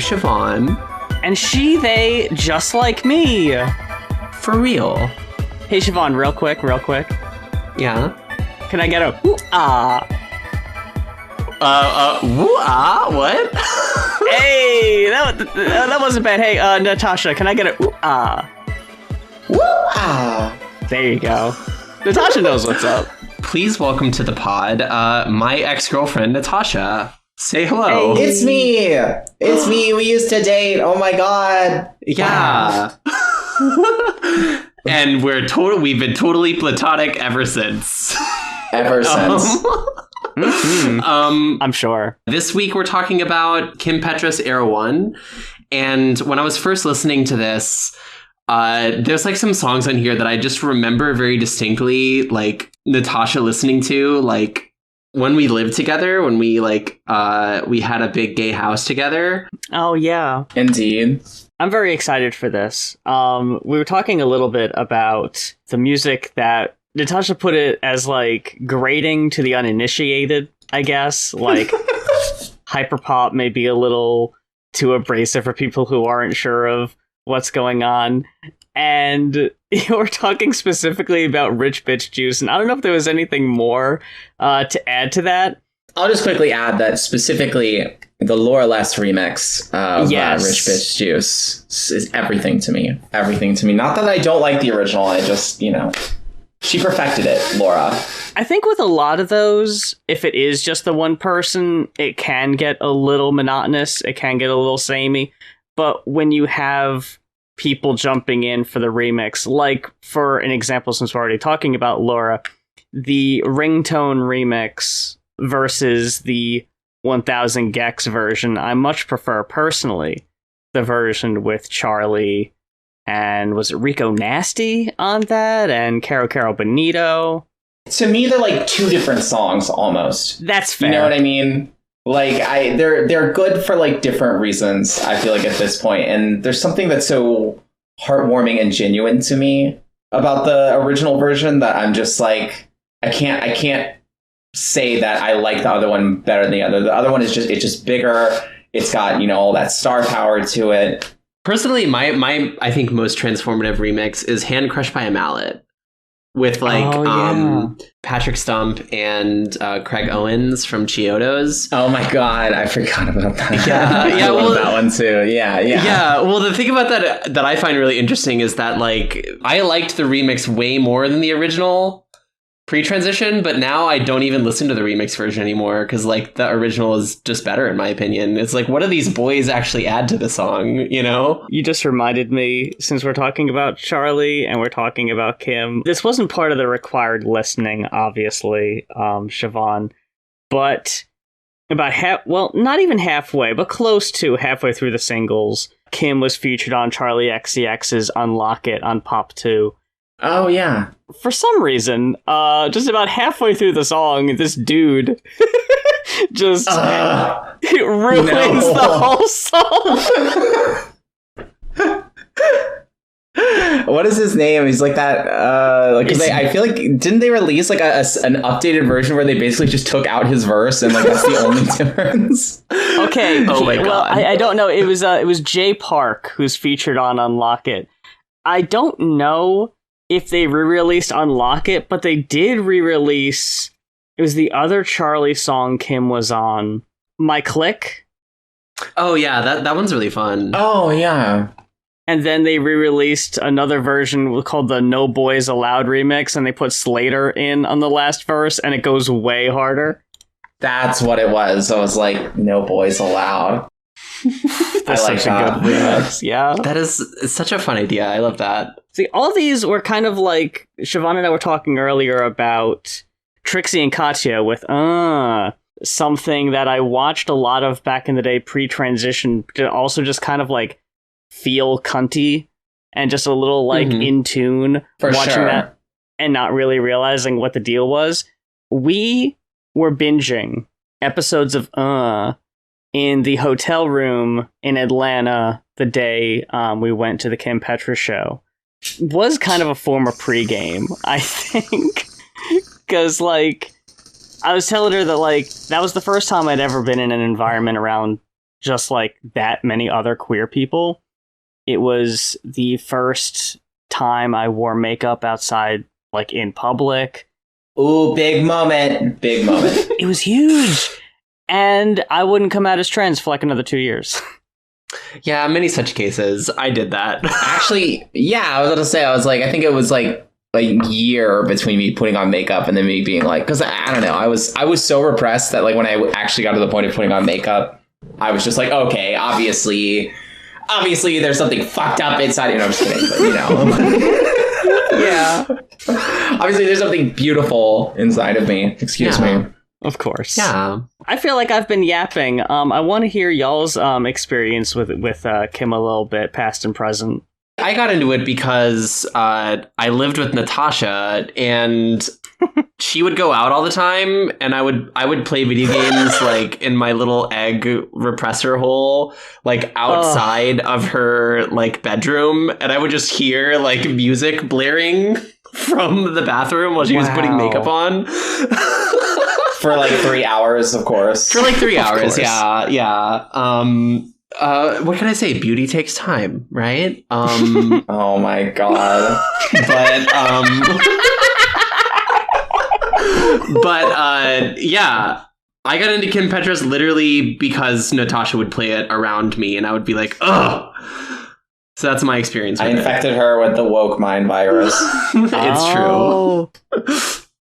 Siobhan. And she, they, just like me. For real. Hey, Siobhan, real quick. Yeah? Can I get a ooh-ah? Woo-ah? What? Hey, that wasn't bad. Hey, Natasha, can I get a ooh-ah? Woo-ah! There you go. Natasha knows what's up. Please welcome to the pod, my ex-girlfriend, Natasha. Say hello. Hey. It's me! It's me! We used to date! Oh my god! Yeah. And we've been totally platonic ever since. Ever since. I'm sure. This week we're talking about Kim Petras Era 1. And when I was first listening to this, there's like some songs on here that I just remember very distinctly, like Natasha listening to, like when we lived together, when we we had a big gay house together. Oh, yeah. Indeed. I'm very excited for this. We were talking a little bit about the music that Natasha put it as like grating to the uninitiated, I guess. Like hyperpop may be a little too abrasive for people who aren't sure of what's going on. And we're talking specifically about Rich Bitch Juice, and I don't know if there was anything more to add to that. I'll just quickly add that specifically the Laura Less remix of Rich Bitch Juice is everything to me. Everything to me. Not that I don't like the original, I just, she perfected it, Laura. I think with a lot of those, if it is just the one person, it can get a little monotonous. It can get a little samey. But when you have people jumping in for the remix, like for an example, since we're already talking about Laura, the ringtone remix versus the 1000 Gex version, I much prefer personally the version with Charlie and was it Rico Nasty on that and Caro Bonito. To me, they're like two different songs almost. That's fair. You know what I mean? Like they're good for like different reasons, I feel like at this point. And there's something that's so heartwarming and genuine to me about the original version that I'm just like, I can't say that I like the other one better than the other. The other one is just bigger. It's got, all that star power to it. Personally, my I think most transformative remix is Hand Crushed by a Mallet with Patrick Stump and Craig Owens from Chiodos. Oh my god, I forgot about that. Yeah, I love that one too. Yeah. Yeah, well, the thing about that I find really interesting is that like I liked the remix way more than the original pre-transition, but now I don't even listen to the remix version anymore because like the original is just better in my opinion. It's like, what do these boys actually add to the song, You just reminded me, since we're talking about Charlie and we're talking about Kim, this wasn't part of the required listening, obviously, Siobhan, but about not even halfway, but close to halfway through the singles, Kim was featured on Charlie XCX's Unlock It on Pop 2. Oh, yeah. For some reason, just about halfway through the song, this dude just ruins the whole song. What is his name? He's like that. I feel like didn't they release like an updated version where they basically just took out his verse and like that's the only difference? Okay. Oh my god. Well, I don't know. It was Jay Park who's featured on Unlock It. I don't know if they re-released Unlock It, but they did re-release, it was the other Charlie song Kim was on, My Click. Oh yeah, that one's really fun. Oh yeah. And then they re-released another version called the No Boys Allowed remix, and they put Slater in on the last verse, and it goes way harder. That's what it was. I was like, No Boys Allowed. That's such a good remix, yeah. It's such a fun idea. I love that. See, all these were kind of like, Siobhan and I were talking earlier about Trixie and Katya with something that I watched a lot of back in the day pre-transition, to also just kind of like feel cunty and just a little like in tune for watching sure. that and not really realizing what the deal was. We were binging episodes of in the hotel room in Atlanta the day we went to the Kim Petras show. Was kind of a form of pregame, I think, because like I was telling her that like that was the first time I'd ever been in an environment around just like that many other queer people. It was the first time I wore makeup outside, like in public. Ooh, big moment. Big moment. It was huge. And I wouldn't come out as trans for like another 2 years. Yeah, many such cases. I did that. Actually, yeah, I was going to say, I think it was like a year between me putting on makeup and then me being like, because I don't know, I was so repressed that like when I actually got to the point of putting on makeup, I was just like, okay, obviously there's something fucked up inside. You know, I'm just kidding, but you know. Yeah. Obviously there's something beautiful inside of me. Excuse me. Of course. Yeah. I feel like I've been yapping. I want to hear y'all's experience with Kim a little bit, past and present. I got into it because I lived with Natasha, and she would go out all the time, and I would play video games like in my little egg repressor hole, like outside of her like bedroom, and I would just hear like music blaring from the bathroom while she was putting makeup on. For like 3 hours, of course. For like 3 hours, yeah. What can I say? Beauty takes time, right? Oh my god. But yeah, I got into Kim Petras literally because Natasha would play it around me, and I would be like, ugh. So that's my experience with I infected her with the woke mind virus. It's true.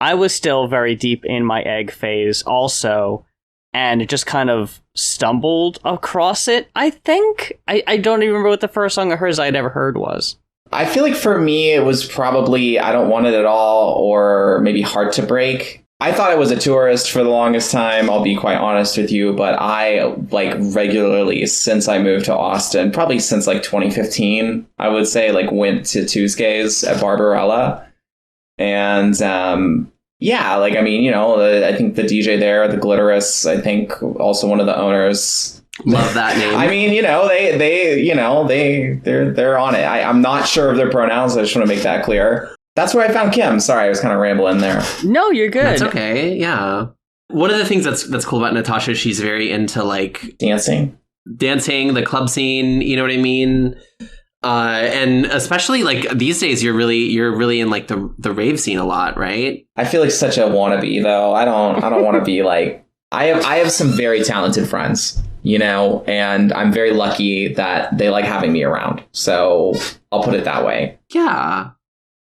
I was still very deep in my egg phase also, and just kind of stumbled across it, I think. I don't even remember what the first song of hers I'd ever heard was. I feel like for me, it was probably I Don't Want It At All, or maybe Heart to Break. I thought I was a tourist for the longest time, I'll be quite honest with you, but I, like, regularly, since I moved to Austin, probably since, like, 2015, I would say, like, went to Tuesdays at Barbarella. And, yeah, like, I mean, you know, I think the DJ there, the Glitterous, I think also one of the owners. Love that name. I mean, you know, they're on it. I'm not sure of their pronouns. I just want to make that clear. That's where I found Kim. Sorry, I was kind of rambling there. No, you're good. That's okay. Yeah. One of the things that's cool about Natasha, she's very into like dancing, the club scene. You know what I mean? And especially like these days, you're really in like the rave scene a lot, right? I feel like such a wannabe though. I don't want to be like. I have some very talented friends, you know, and I'm very lucky that they like having me around. So I'll put it that way. Yeah.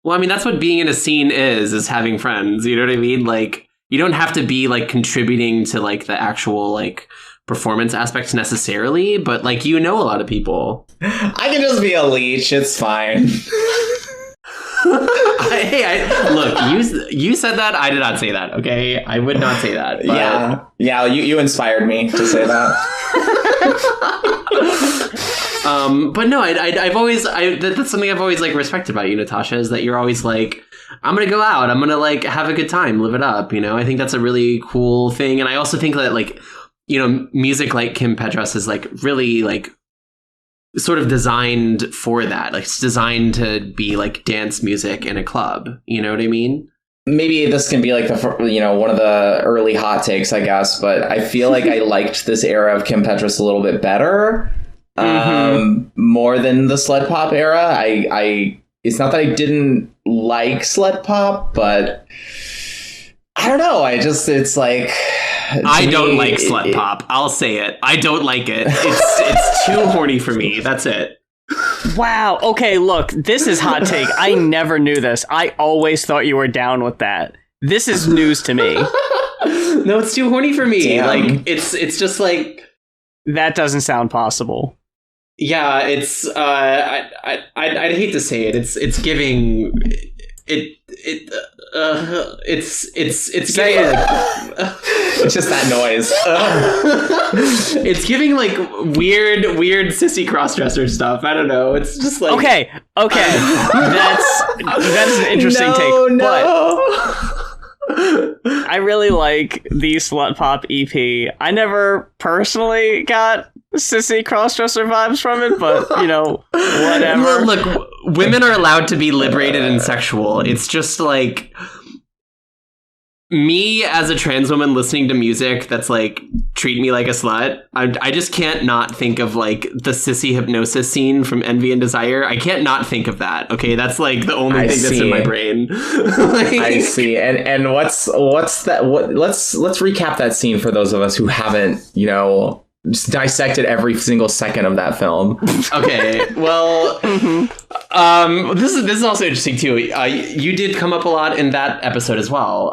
Well, I mean, that's what being in a scene is having friends. You know what I mean? Like, you don't have to be like contributing to like the actual like performance aspects necessarily, but like, you know, a lot of people. I can just be a leech. It's fine. Look, you said that. I did not say that. Okay, I would not say that. But... Yeah. You inspired me to say that. But no, I've always that's something I've always like respected about you, Natasha, is that you're always like, I'm gonna go out, I'm gonna like have a good time, live it up. You know, I think that's a really cool thing, and I also think that like, you know, music like Kim Petras is like really like sort of designed for that. Like, it's designed to be like dance music in a club. You know what I mean? Maybe this can be like one of the early hot takes, I guess, but I feel like I liked this era of Kim Petras a little bit better. More than the sled pop era. I it's not that I didn't like sled pop, but I don't know. It's like I don't like sled pop. I'll say it. I don't like it. It's too horny for me. That's it. Wow. Okay, look, this is hot take. I never knew this. I always thought you were down with that. This is news to me. No, it's too horny for me. Damn. Like it's just like that doesn't sound possible. Yeah, it's I'd hate to say it. It's giving it's say giving, it. It's just that noise. It's giving like weird sissy crossdresser stuff. I don't know. It's just like okay. That's an interesting take. No. But I really like the Slut Pop EP. I never personally got sissy crossdresser vibes from it, but you know, whatever. Look, women are allowed to be liberated and sexual. It's just like me as a trans woman listening to music that's like treat me like a slut, I just can't not think of like the sissy hypnosis scene from Envy and Desire. I can't not think of that. Okay, that's like the only thing that's in my brain. Like, I see. And what's that? Let's recap that scene for those of us who haven't, just dissected every single second of that film. Okay, well, this is also interesting too. You did come up a lot in that episode as well.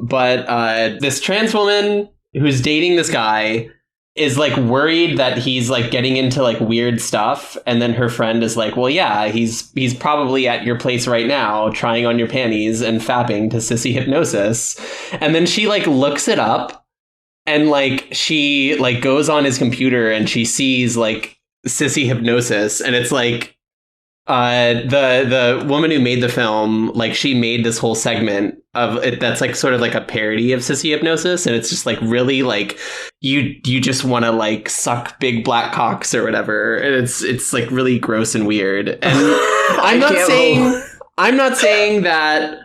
But this trans woman who's dating this guy is like worried that he's like getting into like weird stuff, and then her friend is like, well, yeah, he's probably at your place right now trying on your panties and fapping to sissy hypnosis. And then she like looks it up. And like she like goes on his computer and she sees like sissy hypnosis, and it's like the woman who made the film, like she made this whole segment of it that's like sort of like a parody of sissy hypnosis, and it's just like really like you just want to like suck big black cocks or whatever, and it's like really gross and weird. And I'm not saying that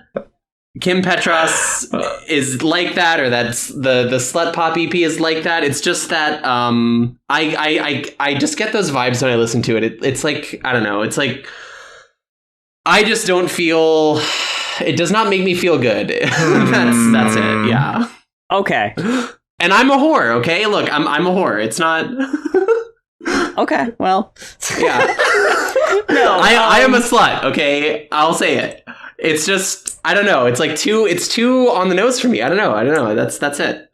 Kim Petras is like that, or that's the Slut Pop EP is like that. It's just that I just get those vibes when I listen to it. It's like, I don't know. It's like I just don't feel. It does not make me feel good. That's it. Yeah. Okay. And I'm a whore. Okay. Look, I'm a whore. It's not. Okay. Well. Yeah. No. I am a slut. Okay. I'll say it. It's just, I don't know. It's like too on the nose for me. I don't know. That's it.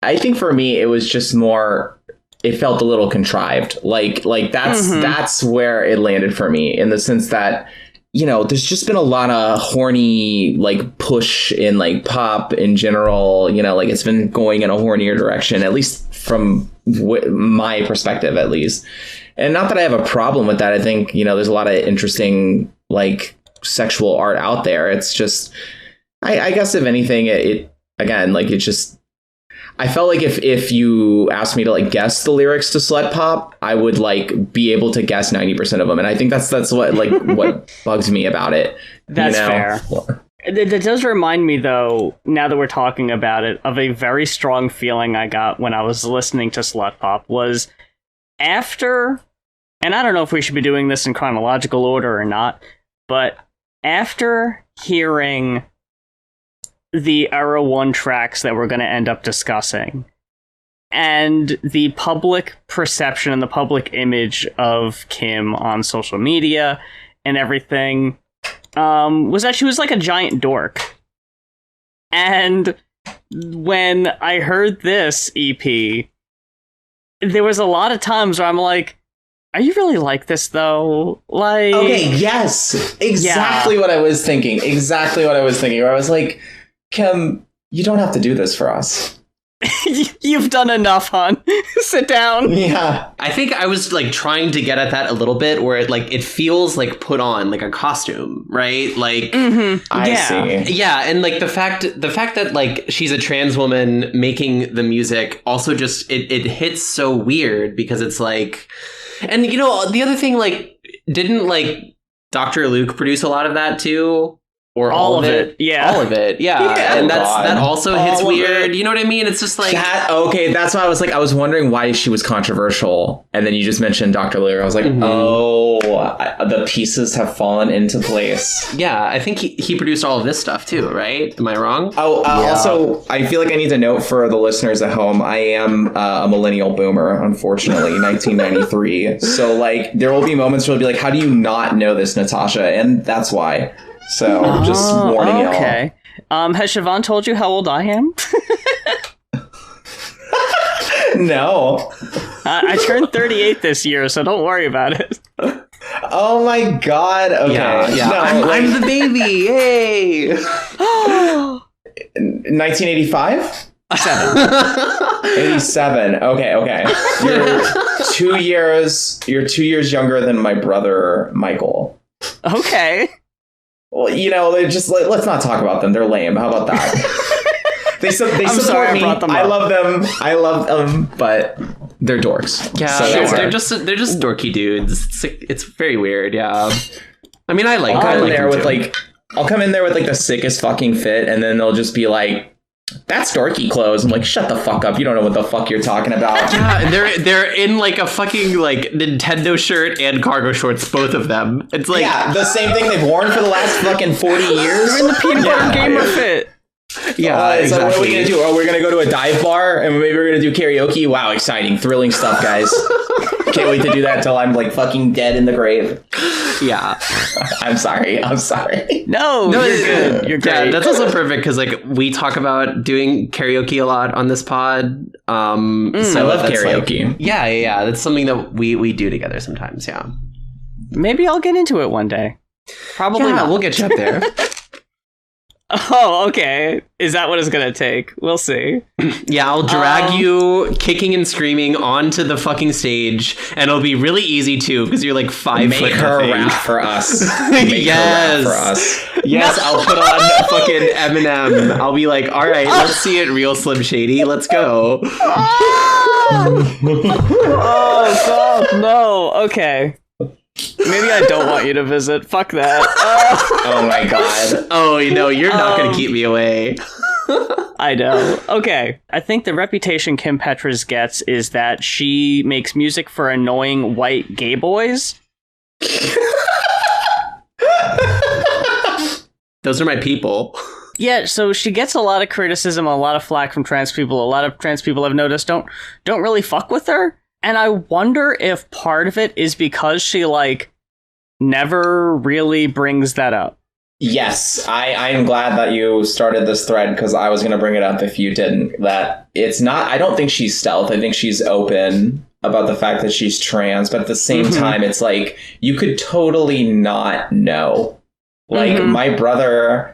I think for me, it was just more, it felt a little contrived. Like that's where it landed for me, in the sense that, there's just been a lot of horny, like push in like pop in general, like it's been going in a hornier direction, at least from my perspective, at least. And not that I have a problem with that. I think, there's a lot of interesting, like, sexual art out there. It's just, I guess if anything, it again, like, it just, I felt like if you asked me to like guess the lyrics to Slut Pop, I would like be able to guess 90% of them, and I think that's what like what bugs me about it. That's fair. That does remind me, though, now that we're talking about it, of a very strong feeling I got when I was listening to Slut Pop. Was after, and I don't know if we should be doing this in chronological order or not, but after hearing the Era 1 tracks that we're going to end up discussing, and the public perception and the public image of Kim on social media and everything, was that she was like a giant dork. And when I heard this EP, there was a lot of times where I'm like, are you really like this, though? Like, okay, yes, exactly what I was thinking. Where I was like, Kim, you don't have to do this for us. You've done enough, hon. Sit down. Yeah. I think I was like trying to get at that a little bit, where it feels like put on like a costume, right? Like, I see. Yeah, and like the fact that like she's a trans woman making the music also just it hits so weird, because it's like, and the other thing, like, didn't like Dr. Luke produce a lot of that too? Or all of it. Yeah. All of it. Yeah. And that also hits weird. You know what I mean? It's just like okay, that's why I was wondering why she was controversial. And then you just mentioned Dr. Luke. I was like, the pieces have fallen into place. Yeah, I think he produced all of this stuff too, right? Am I wrong? Also, I feel like I need to note for the listeners at home, I am a millennial boomer, unfortunately, 1993. So like there will be moments where I'll be like, how do you not know this, Natasha? And that's why. So, just warning y'all. Okay. Has Siobhan told you how old I am? No. I turned 38 this year, so don't worry about it. Oh my god. Okay. Yeah. No, I'm the baby. Hey. 1985? 87. Okay. You're 2 years younger than my brother, Michael. Okay. Well, they're just like, let's not talk about them. They're lame. How about that? They support me. I love them, but they're dorks. Yeah, so they're just dorky dudes. It's very weird. Yeah. I mean, I like there them with too. like I'll come in there with like the sickest fucking fit, and then they'll just be like, "That's dorky clothes." I'm like, "Shut the fuck up! You don't know what the fuck you're talking about." Yeah, they're in like a fucking like Nintendo shirt and cargo shorts, both of them. It's like the same thing they've worn for the last fucking 40 years. They're in the peanut butter gamer fit. Yeah, exactly. So what are we gonna do? Oh, we're gonna go to a dive bar and maybe we're gonna do karaoke. Wow, exciting, thrilling stuff, guys. Can't wait to do that till I'm like fucking dead in the grave. Yeah. I'm sorry. No, you're good. You're great. Yeah, that's also perfect because like we talk about doing karaoke a lot on this pod. So I love karaoke. Like, yeah. That's something that we do together sometimes. Yeah. Maybe I'll get into it one day. Probably not. We'll get you up there. Oh, okay. Is that what it's gonna take? We'll see. Yeah, I'll drag you kicking and screaming onto the fucking stage, and it'll be really easy too because you're like 5 foot. Make her rap for us. Yes, I'll put on fucking Eminem. I'll be like, all right, let's see it, real Slim Shady. Let's go. Oh God, no. Okay. Maybe I don't want you to visit. Fuck that. Oh my God. Oh, no, you're not going to keep me away. I know. Okay. I think the reputation Kim Petras gets is that she makes music for annoying white gay boys. Those are my people. Yeah, so she gets a lot of criticism, a lot of flack from trans people. A lot of trans people I've noticed don't really fuck with her. And I wonder if part of it is because she, like, never really brings that up. Yes, I am glad that you started this thread because I was going to bring it up if you didn't. That it's not, I don't think she's stealth. I think she's open about the fact that she's trans. But at the same time, it's like, you could totally not know. Like, my brother...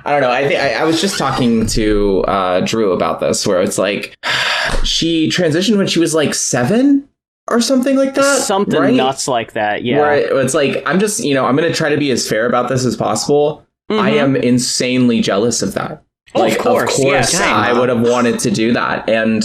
I don't know. I was just talking to Drew about this, where it's like she transitioned when she was like 7 or something like that. Something right? Nuts like that. Yeah. Where it's like, I'm just, I'm going to try to be as fair about this as possible. I am insanely jealous of that. Oh, like, of course yeah, I would have wanted to do that. And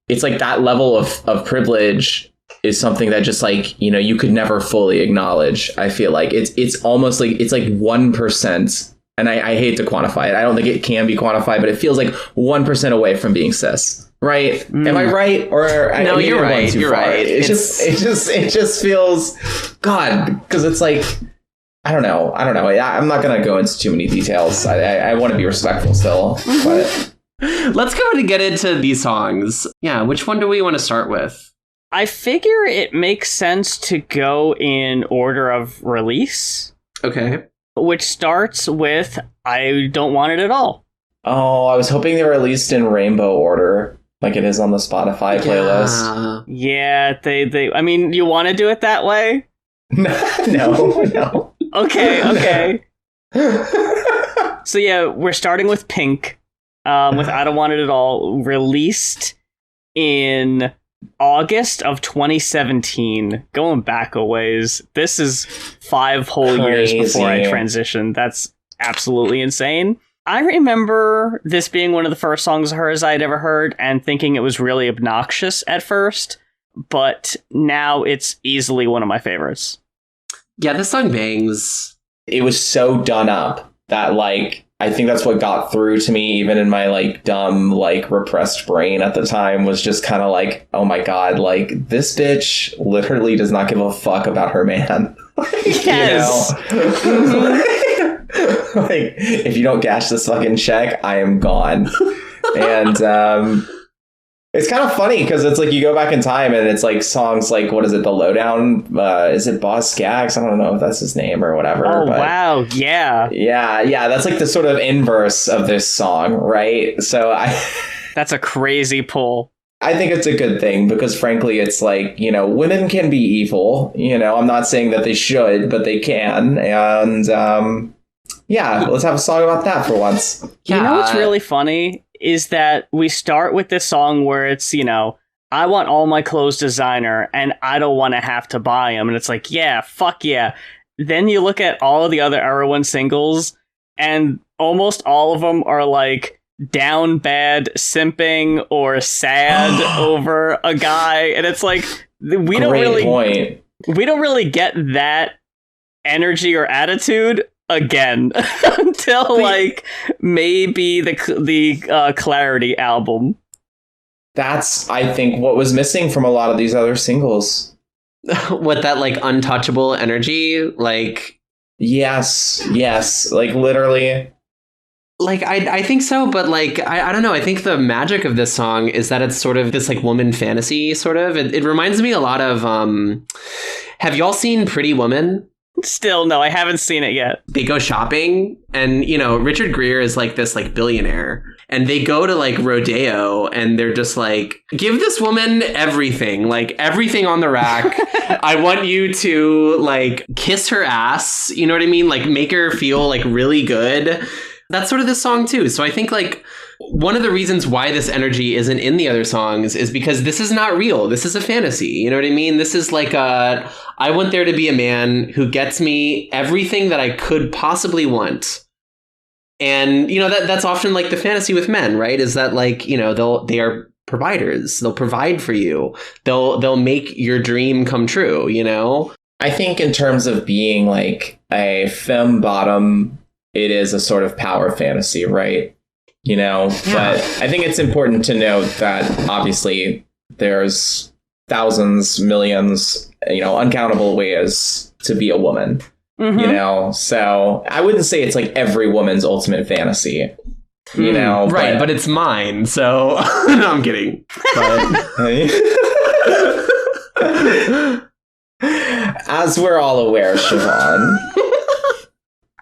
it's like that level of privilege is something that just like, you could never fully acknowledge. I feel like it's almost like it's like 1%. And I hate to quantify it. I don't think it can be quantified, but it feels like 1% away from being cis. Right? Am I right? Or no, you're right. You're right. It just feels God, because it's like I don't know. I'm not gonna go into too many details. I want to be respectful still. But let's go ahead and get into these songs. Yeah, which one do we want to start with? I figure it makes sense to go in order of release. Okay. Which starts with I Don't Want It At All. Oh, I was hoping they were released in rainbow order, like it is on the Spotify playlist. Yeah, they I mean, you want to do it that way? No. Okay. So yeah, we're starting with Pink, with I Don't Want It At All, released in August of 2017, going back a ways. This is 5 whole years before I transitioned. That's absolutely insane. I remember this being one of the first songs of hers I'd ever heard and thinking it was really obnoxious at first, but now it's easily one of my favorites. Yeah, this song bangs. It was so done up that, like, I think that's what got through to me, even in my, like, dumb, like, repressed brain at the time, was just kind of like, oh my God, like, this bitch literally does not give a fuck about her man. Yes. Like, if you don't cash this fucking check, I am gone. And it's kind of funny because it's like you go back in time and it's like songs like, what is it, The Lowdown? Is it Boss Skaggs? I don't know if that's his name or whatever. Oh, but wow. Yeah. Yeah. That's like the sort of inverse of this song, right? So that's a crazy pull. I think it's a good thing because, frankly, it's like, women can be evil. I'm not saying that they should, but they can. And yeah, let's have a song about that for once. Yeah. You know what's really funny is that we start with this song where it's, I want all my clothes designer and I don't want to have to buy them. And it's like, yeah, fuck yeah. Then you look at all of the other Era One singles and almost all of them are like down bad, simping, or sad over a guy. And it's like, we don't really get that energy or attitude again until like maybe the Clarity album. That's, I think, what was missing from a lot of these other singles. What, that like untouchable energy, like yes, like literally. Like, I think so, but like, I don't know. I think the magic of this song is that it's sort of this like woman fantasy, sort of. It reminds me a lot of, have y'all seen Pretty Woman? Still, no, I haven't seen it yet. They go shopping and, you know, Richard Gere is like this like billionaire and they go to like Rodeo and they're just like, give this woman everything, like everything on the rack. I want you to like kiss her ass. You know what I mean? Like make her feel like really good. That's sort of this song too. So I think like one of the reasons why this energy isn't in the other songs is because this is not real. This is a fantasy. You know what I mean? This is like I want there to be a man who gets me everything that I could possibly want. And, you know, that's often like the fantasy with men, right? Is that like, you know, they are providers. They'll provide for you. They'll make your dream come true, you know? I think in terms of being like a femme bottom, it is a sort of power fantasy, right? You know, yeah. But I think it's important to note that obviously there's thousands, millions, you know, uncountable ways to be a woman, you know? So I wouldn't say it's like every woman's ultimate fantasy, you know? Right, but it's mine, so no, I'm kidding. But as we're all aware, Siobhan,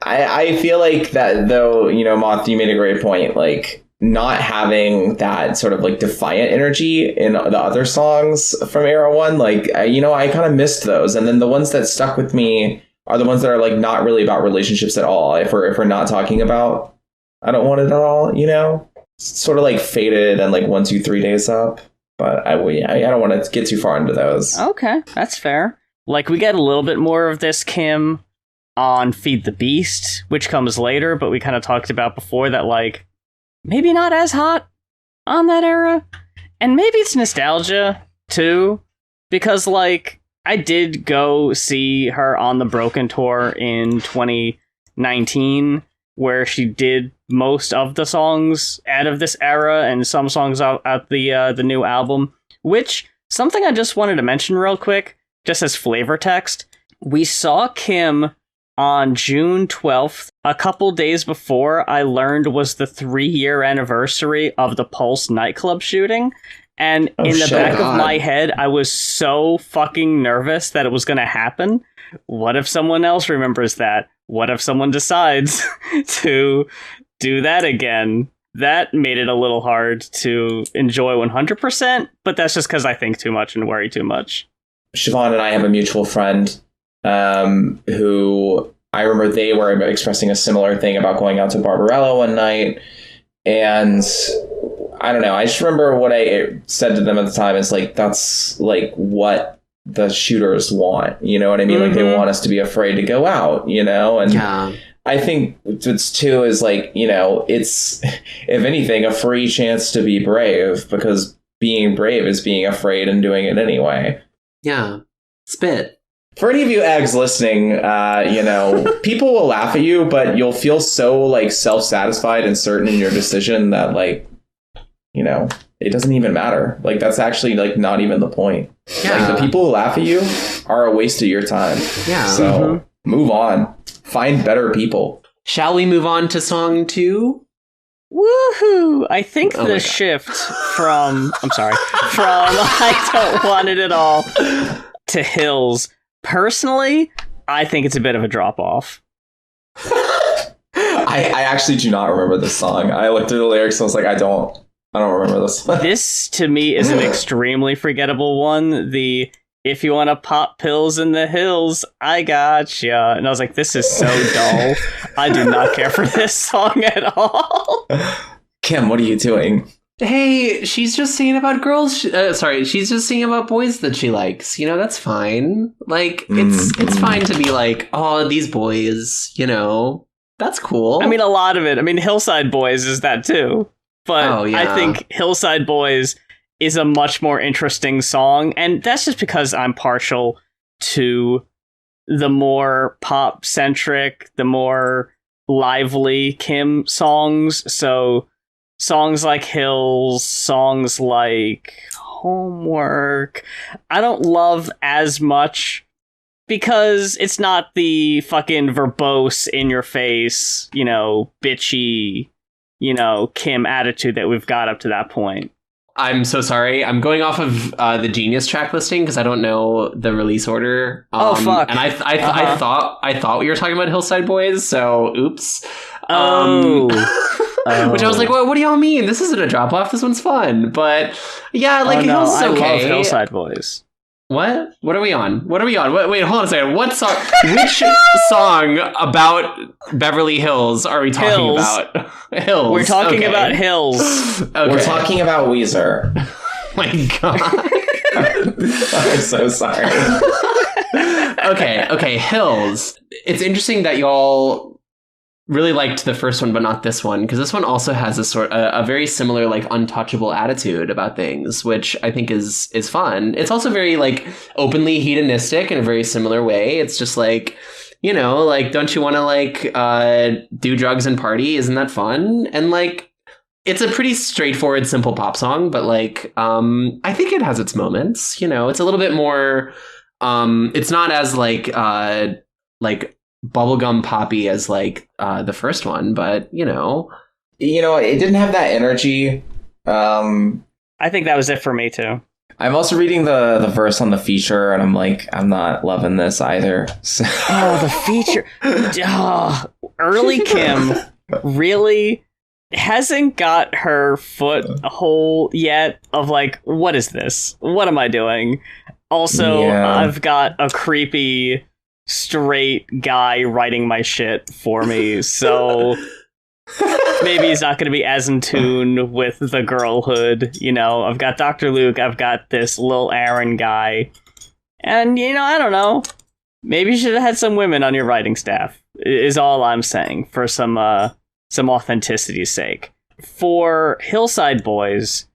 I feel like that, though, you know, Moth, you made a great point, like not having that sort of like defiant energy in the other songs from Era 1, like, you know, I kind of missed those. And then the ones that stuck with me are the ones that are like not really about relationships at all. If we're not talking about I Don't Want It At All, you know, it's sort of like Faded and like 1, 2, 3 Days Up. But I don't want to get too far into those. Okay, that's fair. Like we get a little bit more of this, Kim, on Feed the Beast, which comes later, but we kind of talked about before that, like, maybe not as hot on that era. And maybe it's nostalgia, too, because, like, I did go see her on the Broken Tour in 2019, where she did most of the songs out of this era and some songs out the new album, which, something I just wanted to mention real quick, just as flavor text, we saw Kim on June 12th, a couple days before I learned was the 3-year anniversary of the Pulse nightclub shooting. And in the back of my head, I was so fucking nervous that it was going to happen. What if someone else remembers that? What if someone decides to do that again? That made it a little hard to enjoy 100%, but that's just because I think too much and worry too much. Siobhan and I have a mutual friend who I remember they were expressing a similar thing about going out to Barbarella one night. And I don't know, I just remember what I said to them at the time is like, that's like what the shooters want. You know what I mean? Like they want us to be afraid to go out, you know? And yeah. I think it's too is like, you know, it's, if anything, a free chance to be brave, because being brave is being afraid and doing it anyway. Yeah. Spit. For any of you eggs listening, you know, people will laugh at you, but you'll feel so like self-satisfied and certain in your decision that like, you know, it doesn't even matter. Like that's actually like not even the point. Yeah. Like the people who laugh at you are a waste of your time. Yeah. So move on. Find better people. Shall we move on to song 2? Woohoo! I think the shift from I Don't Want It At All to Hills, personally, I think it's a bit of a drop off. I actually do not remember this song. I looked at the lyrics and I was like, I don't remember this. This to me is an extremely forgettable one. The "If you want to pop pills in the hills, I gotcha." And I was like, this is so dull. I do not care for this song at all. Kim, what are you doing? Hey, she's just singing about girls. She's just singing about boys that she likes. You know, that's fine. Like, it's fine to be like, oh, these boys, you know, that's cool. I mean, a lot of it. I mean, Hillside Boys is that too. But I think Hillside Boys is a much more interesting song. And that's just because I'm partial to the more pop-centric, the more lively Kim songs. So songs like Hills, songs like Homework, I don't love as much because it's not the fucking verbose, in-your-face, bitchy, Kim attitude that we've got up to that point. I'm so sorry. I'm going off of the Genius track listing because I don't know the release order. Fuck! And I thought we were talking about Hillside Boys. So oops. Which I was like, what do y'all mean? This isn't a drop off. This one's fun. But yeah, Hills is okay. I love Hillside Boys. What? What are we on? Wait, hold on a second. What song? Which song about Beverly Hills are we talking about? Hills. We're talking about Hills. Okay. We're talking about Weezer. My God. I'm so sorry. Okay, Hills. It's interesting that y'all really liked the first one, but not this one, because this one also has a very similar untouchable attitude about things, which I think is fun. It's also very openly hedonistic in a very similar way. It's just don't you want to do drugs and party? Isn't that fun? And it's a pretty straightforward, simple pop song, but I think it has its moments. It's a little bit more. It's not as bubblegum poppy as the first one, but it didn't have that energy. I think that was it for me too. I'm also reading the verse on the feature, and I'm not loving this either. So. Oh, the feature! Early Kim really hasn't got her foothold yet of what is this? What am I doing? Also, I've got a creepy straight guy writing my shit for me, so maybe he's not going to be as in tune with the girlhood. I've got Dr. Luke, I've got this Lil Aaron guy, and I don't know, maybe you should have had some women on your writing staff, is all I'm saying, for some authenticity's sake. For Hillside Boys,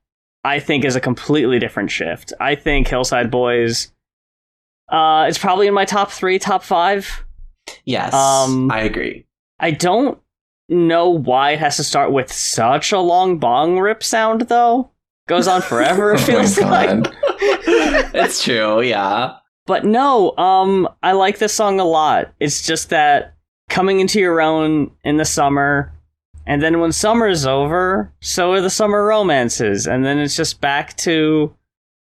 I think is a completely different shift. I think Hillside Boys, it's probably in my top 3, top 5. Yes, I agree. I don't know why it has to start with such a long bong rip sound, though. Goes on forever, it feels like. It's true, yeah. But no, I like this song a lot. It's just that coming into your own in the summer, and then when summer's over, so are the summer romances, and then it's just back to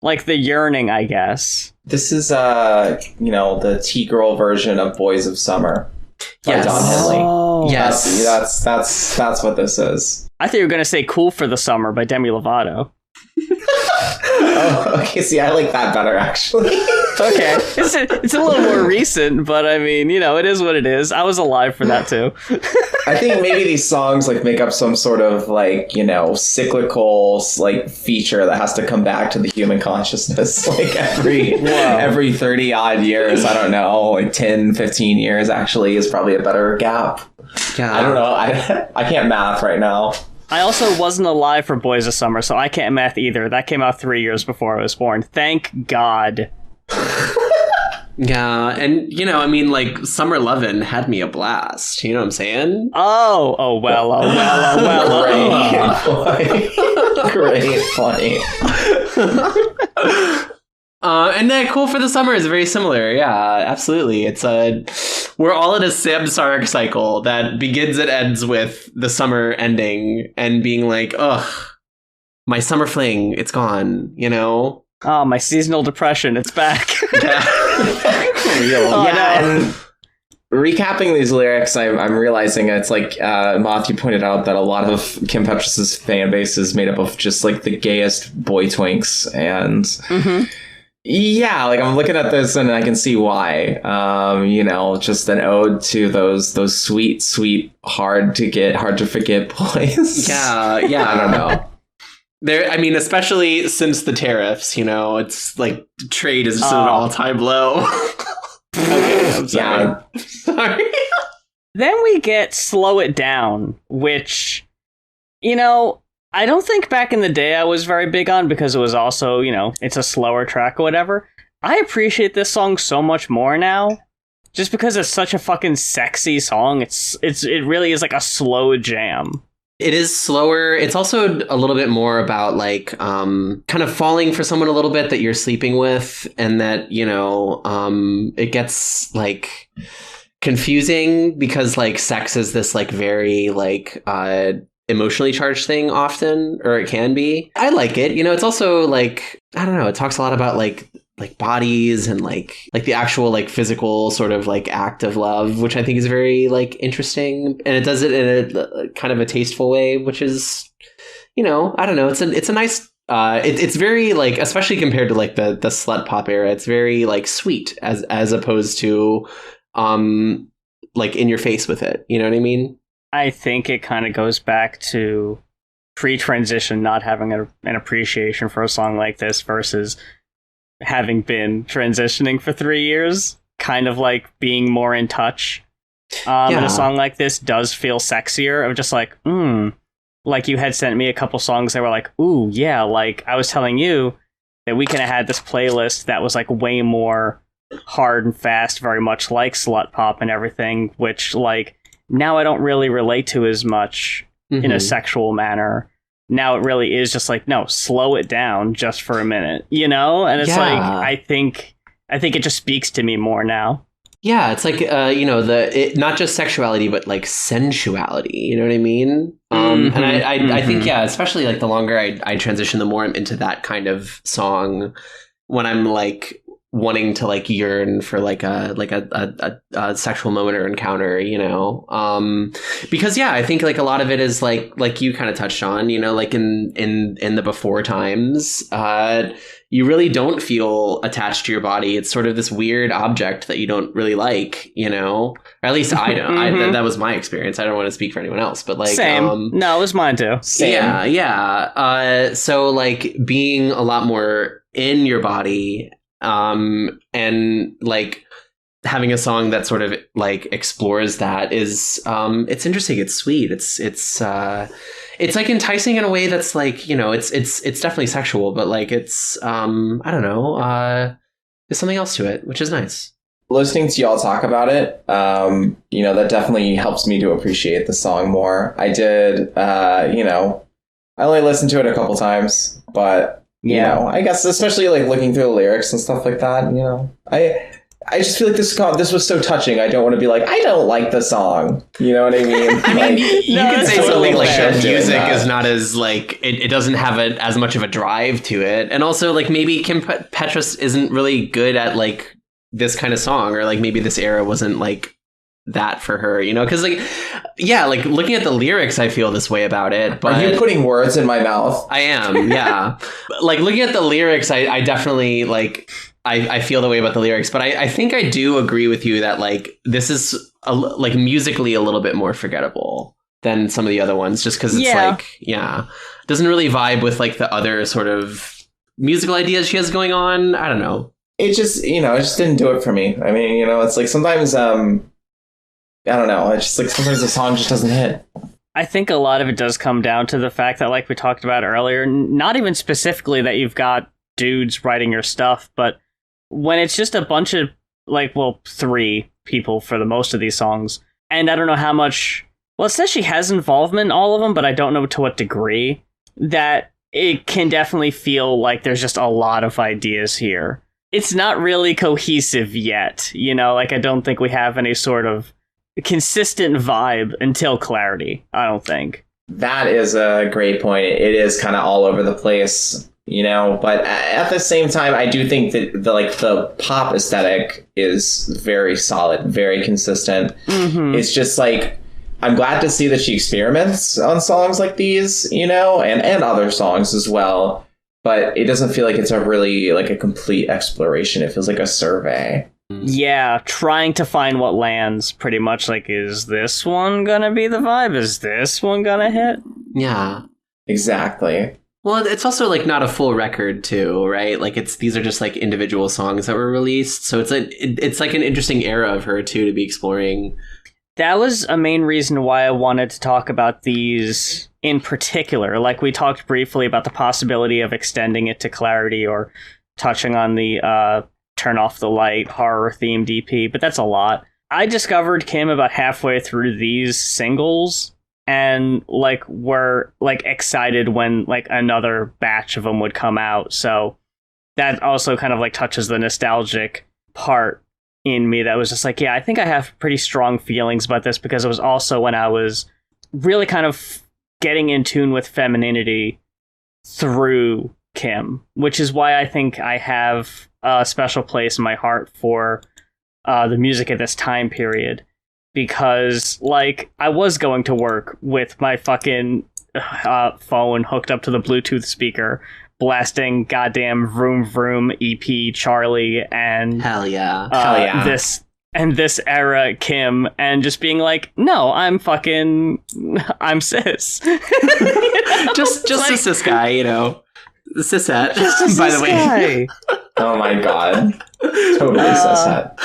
the yearning, I guess. This is the T-girl version of Boys of Summer by Don Henley. Oh. Yes. That's what this is. I thought you were going to say Cool for the Summer by Demi Lovato. Oh, okay. See, I like that better, actually. Okay. It's a little more recent, but I mean, it is what it is. I was alive for that, too. I think maybe these songs make up some sort of cyclical feature that has to come back to the human consciousness every 30 odd years. I don't know, 10, 15 years actually is probably a better gap. Yeah. I don't know. I can't math right now. I also wasn't alive for Boys of Summer, so I can't math either. That came out 3 years before I was born. Thank God. Yeah, and Summer Lovin' had me a blast. You know what I'm saying? Oh, well. Great, funny. And then Cool for the Summer is very similar. Yeah, absolutely. We're all in a samsaric cycle that begins and ends with the summer ending and being ugh, my summer fling, it's gone, Oh, my seasonal depression, it's back. Yeah. And recapping these lyrics, I'm realizing it's Moth, you pointed out that a lot of Kim Petras' fan base is made up of just the gayest boy twinks, and yeah, I'm looking at this and I can see why. Just an ode to those sweet, hard to forget boys. Yeah. I don't know. Especially since the tariffs, it's trade is just at an all-time low. Okay, I'm sorry. Yeah. Sorry. Then we get Slow It Down, which, I don't think back in the day I was very big on because it was also, it's a slower track or whatever. I appreciate this song so much more now, just because it's such a fucking sexy song, it really is like a slow jam. It is slower. It's also a little bit more about like kind of falling for someone a little bit that you're sleeping with, and that, you know, it gets like confusing because like sex is this like very like emotionally charged thing often, or it can be. I like it. You know, it's also like, I don't know, it talks a lot about like bodies and like the actual like physical sort of like act of love, which I think is very like interesting, and it does it in a kind of a tasteful way, which is, you know, I don't know, it's a nice it's very like, especially compared to like the slut pop era, it's very like sweet as opposed to like in your face with it, you know what I mean? I think it kind of goes back to pre-transition not having an appreciation for a song like this versus having been transitioning for 3 years, kind of like being more in touch. And a song like this does feel sexier, of just like, like you had sent me a couple songs that were like, ooh, yeah, like I was telling you that we could have had this playlist that was like way more hard and fast, very much like slut pop and everything, which like now I don't really relate to as much in a sexual manner. Now it really is just like, no, slow it down just for a minute, you know? And it's like, I think it just speaks to me more now. Yeah, it's like, you know, not just sexuality, but like sensuality, you know what I mean? And I think, yeah, especially like the longer I transition, the more I'm into that kind of song, when I'm like wanting to like yearn for like a sexual moment or encounter, you know, because I think like a lot of it is like you kind of touched on, you know, like in the before times, you really don't feel attached to your body. It's sort of this weird object that you don't really like, you know, or at least I don't. That was my experience. I don't want to speak for anyone else, but like, same. No, it was mine too. Same. Yeah. So like being a lot more in your body, and like having a song that sort of like explores that is it's interesting, it's sweet, it's like enticing in a way that's like, you know, it's definitely sexual, but like it's I don't know, there's something else to it, which is nice. Listening to y'all talk about it, you know, that definitely helps me to appreciate the song more. I did, you know, I only listened to it a couple times, but you know, I guess especially like looking through the lyrics and stuff like that, you know, I just feel like this was so touching. I don't want to be like, I don't like the song. You know what I mean? I mean, you can say something like that music is not as like, it doesn't have as much of a drive to it. And also like maybe Kim Petras isn't really good at like this kind of song, or like maybe this era wasn't like that for her, you know, because like, yeah, like looking at the lyrics, I feel this way about it. But are you putting words in my mouth? I am, yeah. Like looking at the lyrics, I definitely like, I feel the way about the lyrics, but I think I do agree with you that like this is like musically a little bit more forgettable than some of the other ones, just because it's like, doesn't really vibe with like the other sort of musical ideas she has going on. I don't know. It just, you know, it just didn't do it for me. I mean, you know, it's like sometimes I don't know. It's just like sometimes the song just doesn't hit. I think a lot of it does come down to the fact that, like we talked about earlier, not even specifically that you've got dudes writing your stuff, but when it's just a bunch of, like, well, 3 people for the most of these songs, and I don't know how much, well, it says she has involvement in all of them, but I don't know to what degree, that it can definitely feel like there's just a lot of ideas here. It's not really cohesive yet, you know, like I don't think we have any sort of consistent vibe until Clarity, I don't think. That is a great point. It is kind of all over the place, you know, but at the same time, I do think that the pop aesthetic is very solid, very consistent. It's just like, I'm glad to see that she experiments on songs like these, you know, and other songs as well, but it doesn't feel like it's a really like a complete exploration. It feels like a survey. Yeah, trying to find what lands, pretty much. Like, is this one gonna be the vibe? Is this one gonna hit? Yeah. Exactly. Well, it's also like not a full record too, right? Like these are just like individual songs that were released. So it's like an interesting era of her too to be exploring. That was a main reason why I wanted to talk about these in particular. Like we talked briefly about the possibility of extending it to Clarity or touching on the turn off the light, horror themed EP, but that's a lot. I discovered Kim about halfway through these singles, and like were like excited when like another batch of them would come out. So that also kind of like touches the nostalgic part in me that was just like, yeah, I think I have pretty strong feelings about this, because it was also when I was really kind of getting in tune with femininity through Kim, which is why I think I have a special place in my heart for the music at this time period, because like I was going to work with my fucking phone hooked up to the Bluetooth speaker, blasting goddamn Vroom Vroom EP Charlie and Hell yeah. this era Kim, and just being like, no, I'm cis. You know? Just like, a cis guy, you know. The cishet, just by the way. Guy. Oh my god. Totally cishet.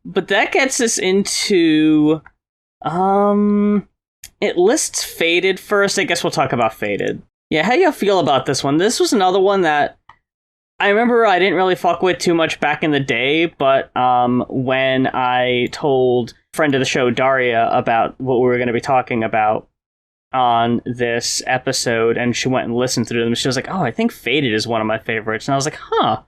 But that gets us into it lists Faded first. I guess we'll talk about Faded. Yeah, how do you feel about this one? This was another one that I remember I didn't really fuck with too much back in the day, but when I told friend of the show Daria about what we were going to be talking about on this episode, and she went and listened through them, she was like, "Oh, I think Faded is one of my favorites." And I was like, "Huh,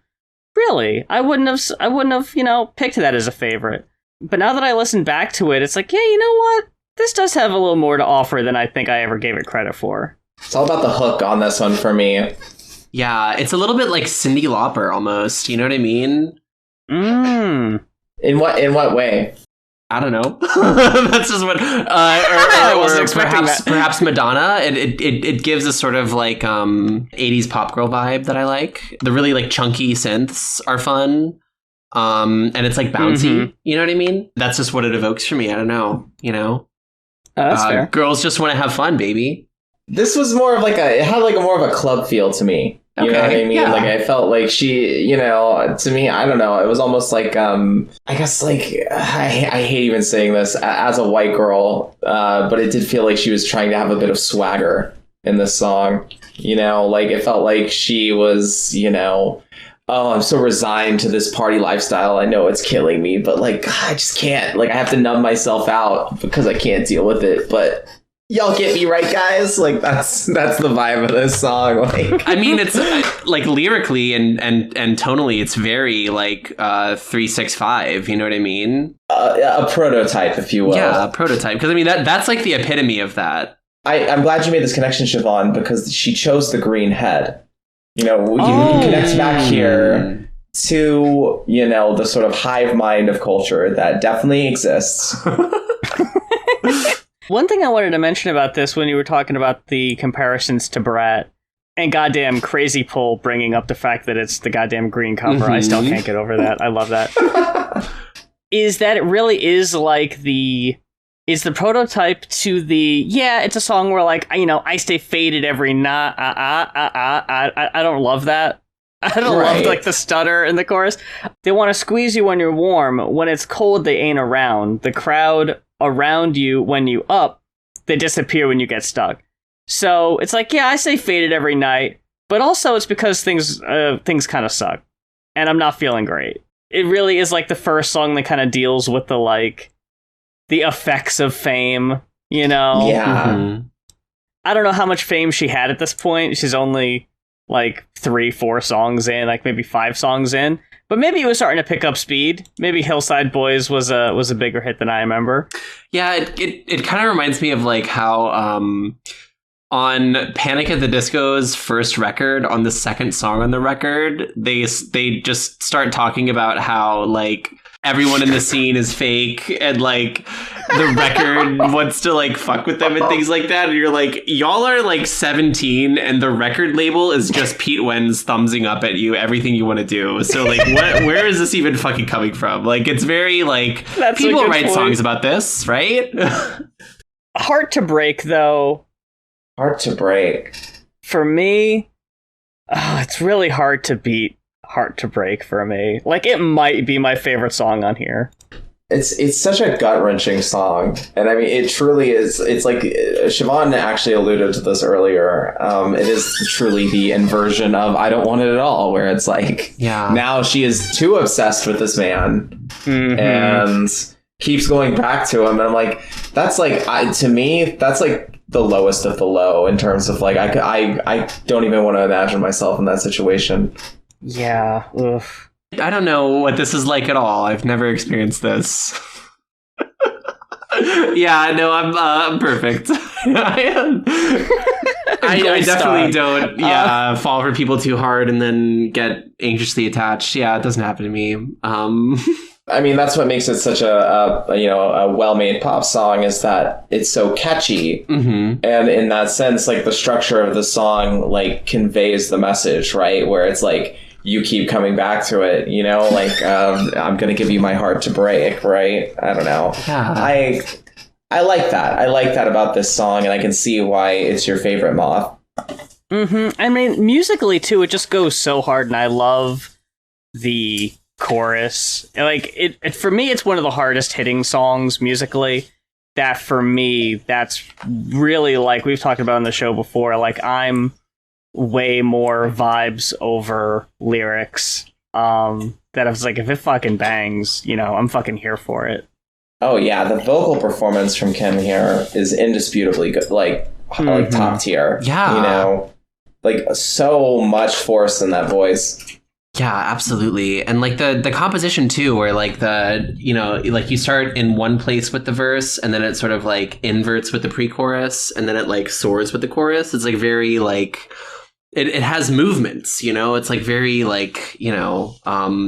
really? I wouldn't have, you know, picked that as a favorite." But now that I listen back to it, it's like, yeah, you know what? This does have a little more to offer than I think I ever gave it credit for. It's all about the hook on this one for me. Yeah, it's a little bit like Cyndi Lauper almost, you know what I mean? In what way? I don't know. That's just what perhaps Madonna. It gives a sort of like 80s pop girl vibe that I like. The really like chunky synths are fun. And it's like bouncy, you know what I mean? That's just what it evokes for me. I don't know, you know? That's fair. Girls just want to have fun, baby. This was more of like it had like more of a club feel to me. You know what I mean? Yeah. Like I felt like she, you know, to me, I don't know. It was almost like, I guess like, I hate even saying this as a white girl, but it did feel like she was trying to have a bit of swagger in this song. You know, like it felt like she was, you know, oh, I'm so resigned to this party lifestyle. I know it's killing me, but like, I just can't. Like I have to numb myself out because I can't deal with it. But y'all get me right, guys. Like that's the vibe of this song. Like, I mean, it's like lyrically and tonally, it's very like 365. You know what I mean? A prototype, if you will. Yeah, a prototype. Because I mean, that's like the epitome of that. I'm glad you made this connection, Siobhan, because she chose the green head. You know, you connect back here to, you know, the sort of hive mind of culture that definitely exists. One thing I wanted to mention about this when you were talking about the comparisons to Brat, and goddamn Crazy Pull bringing up the fact that it's the goddamn green cover, I still can't get over that. I love that. Is that it really is like the prototype to the, yeah, it's a song where like, you know, I stay faded every night. I don't love that. I don't love like the stutter in the chorus. They want to squeeze you when you're warm. When it's cold, they ain't around. The crowd around you when you up, they disappear when you get stuck. So it's like, yeah, I say faded every night, but also it's because things kind of suck and I'm not feeling great. It really is like the first song that kind of deals with the like the effects of fame, you know? Yeah. I don't know how much fame she had at this point. She's only like 3-4 songs in, like maybe 5 songs in. But maybe it was starting to pick up speed. Maybe Hillside Boys was a bigger hit than I remember. Yeah, it kind of reminds me of like how on Panic at the Disco's first record, on the second song on the record, they just start talking about how like everyone in the scene is fake and like the record wants to like fuck with them and things like that. And you're like, y'all are like 17 and the record label is just Pete Wentz thumbsing up at you everything you want to do. So like where is this even fucking coming from? Like it's very like people write songs about this, right? Heart to Break though. Heart to Break. For me, it's really hard to beat Heart to Break for me. Like, it might be my favorite song on here. It's such a gut-wrenching song, and I mean, it truly is. It's like Siobhan actually alluded to this earlier. It is truly the inversion of "I Don't Want It at All," where it's like, now she is too obsessed with this man, and keeps going back to him, and I'm like, that's like, to me, that's like the lowest of the low in terms of like, I don't even want to imagine myself in that situation. Yeah. Ugh. I don't know what this is like at all. I've never experienced this. Yeah, no, I'm perfect. I definitely don't fall for people too hard and then get anxiously attached. Yeah, it doesn't happen to me. I mean, that's what makes it such a well-made pop song, is that it's so catchy. And in that sense, like, the structure of the song like conveys the message, right? Where it's like, you keep coming back to it, you know, like, I'm going to give you my heart to break, right? I don't know. Yeah. I like that. I like that about this song, and I can see why it's your favorite, Moth. I mean, musically, too, it just goes so hard, and I love the chorus. Like, it for me, it's one of the hardest hitting songs musically. That, for me, that's really, like, we've talked about on the show before, like, I'm way more vibes over lyrics. That I was like, if it fucking bangs, you know, I'm fucking here for it. Oh yeah, the vocal performance from Kim here is indisputably good, like top tier. Yeah, you know, like, so much force in that voice. Yeah, absolutely. And like the composition too, where like the, you know, like you start in one place with the verse and then it sort of like inverts with the pre-chorus and then it like soars with the chorus. It's like very like, it has movements, you know, it's like very like, you know,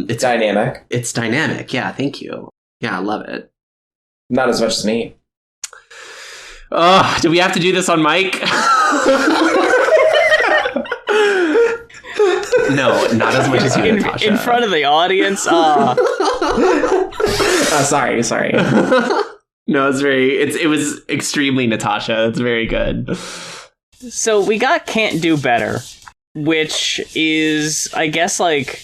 it's dynamic. It's dynamic. Yeah. Thank you. Yeah. I love it. Not as much as me. Oh, do we have to do this on mic? No, not as much as you, Natasha. In front of the audience. Sorry. No, it was extremely Natasha. It's very good. So we got Can't Do Better, which is, I guess, like,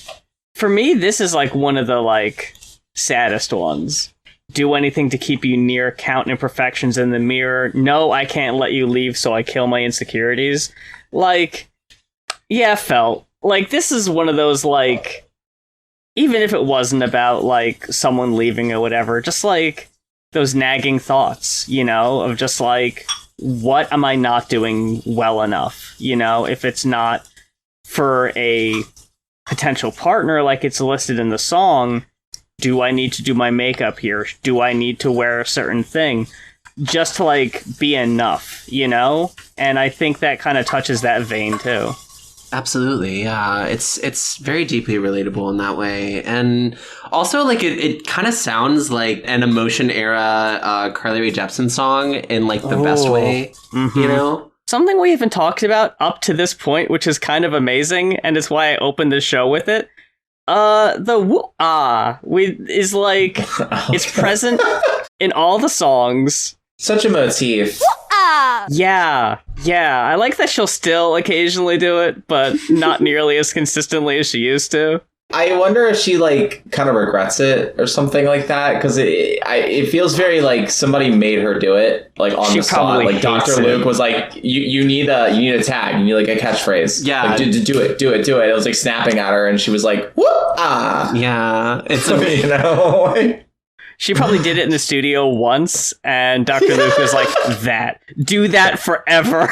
for me, this is like one of the like saddest ones. Do anything to keep you near, count imperfections in the mirror. No, I can't let you leave, so I kill my insecurities. Like, yeah, felt like this is one of those, like, even if it wasn't about like someone leaving or whatever, just like those nagging thoughts, you know, of just like, what am I not doing well enough? You know, if it's not for a potential partner like it's listed in the song, do I need to do my makeup here? Do I need to wear a certain thing? Just to like be enough, you know? And I think that kind of touches that vein too. Absolutely, yeah. It's very deeply relatable in that way. And also, like, it kind of sounds like an Emotion era Carly Rae Jepsen song in, like, the best way, you know? Something we haven't talked about up to this point, which is kind of amazing, and it's why I opened the show with it. The woo-ah is, like, it's present in all the songs. Such a motif. Yeah. I like that she'll still occasionally do it, but not nearly as consistently as she used to. I wonder if she like kind of regrets it or something like that, because it feels very like somebody made her do it, like on the spot. Like Dr. Luke was like, you need a tag, you need like a catchphrase. Yeah, like, do it. It was like snapping at her, and she was like, whoop-ah. Yeah, it's you know. She probably did it in the studio once, and Dr. Luke was like, do that forever.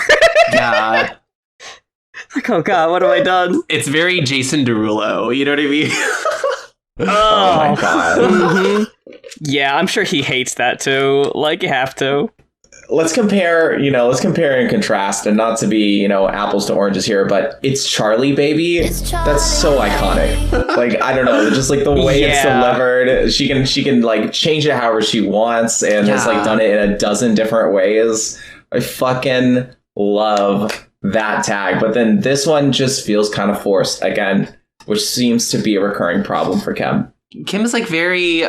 Yeah. Like, oh god, what have I done? It's very Jason Derulo, you know what I mean? Oh my god. Yeah, I'm sure he hates that too. Like, you have to. Let's compare and contrast, and not to be, apples to oranges here, but It's Charlie Baby. That's so iconic. Like, I don't know, just like the way it's delivered. She can like change it however she wants, and has like done it in a dozen different ways. I fucking love that tag. But then this one just feels kind of forced again, which seems to be a recurring problem for Kim. Kim is like very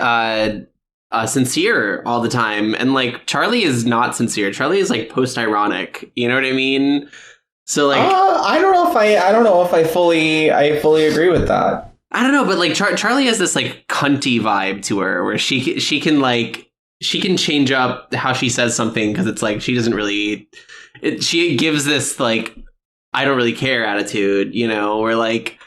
sincere all the time, and like Charlie is not sincere. Charlie is like post-ironic, you know what I mean? So like I don't know if I fully agree with that. I don't know, but like Charlie has this like cunty vibe to her where she can change up how she says something because it's like she doesn't really she gives this like I don't really care attitude, you know, where like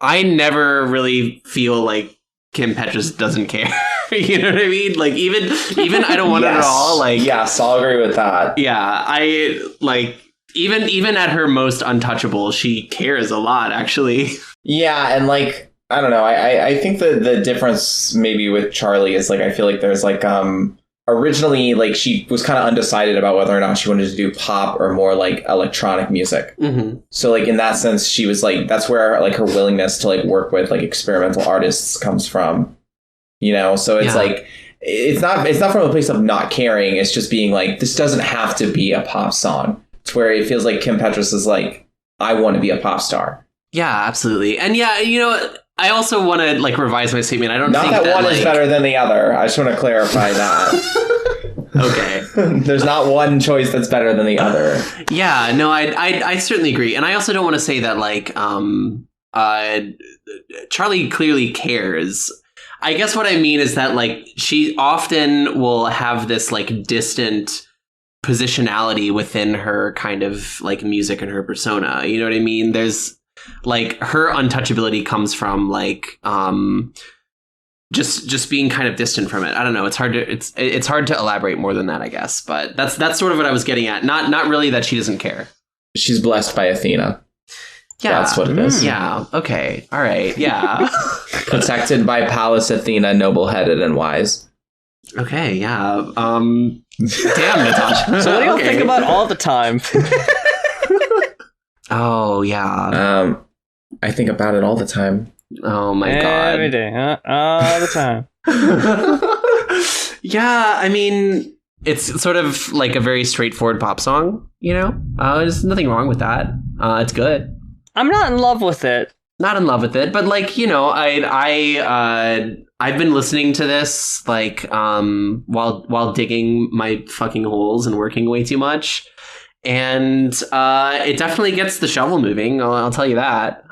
I never really feel like Kim Petras doesn't care. You know what I mean? Like even I don't want it at all. Like yes, I'll agree with that. Yeah, I like even at her most untouchable, she cares a lot actually. Yeah, and like I don't know. I think the difference maybe with Charlie is like I feel like there's like originally like she was kind of undecided about whether or not she wanted to do pop or more like electronic music. Mm-hmm. So like in that sense, she was like that's where like her willingness to like work with like experimental artists comes from. You know, so it's like it's not from a place of not caring. It's just being like this doesn't have to be a pop song. It's where it feels like Kim Petras is like I want to be a pop star. Yeah, absolutely. And yeah, you know, I also want to like revise my statement. I don't think that one is better than the other. I just want to clarify that. Okay. There's not one choice that's better than the other. Yeah, no, I certainly agree. And I also don't want to say that like Charlie clearly cares. I guess what I mean is that like she often will have this like distant positionality within her kind of like music and her persona. You know what I mean? There's like her untouchability comes from like just being kind of distant from it. I don't know. It's hard to elaborate more than that, I guess. But that's sort of what I was getting at. Not really that she doesn't care. She's blessed by Athena. Yeah, that's what it is. Yeah. Okay. All right. Yeah. Protected by Pallas Athena, noble-headed and wise. Okay. Yeah. Damn, Natasha. So what do you think about all the time? Oh yeah. I think about it all the time. Oh my god. Every day, huh? All the time. Yeah, I mean, it's sort of like a very straightforward pop song, you know? There's nothing wrong with that. It's good. I'm not in love with it. Not in love with it, but like, you know, I've been listening to this like while digging my fucking holes and working way too much. And it definitely gets the shovel moving, I'll tell you that.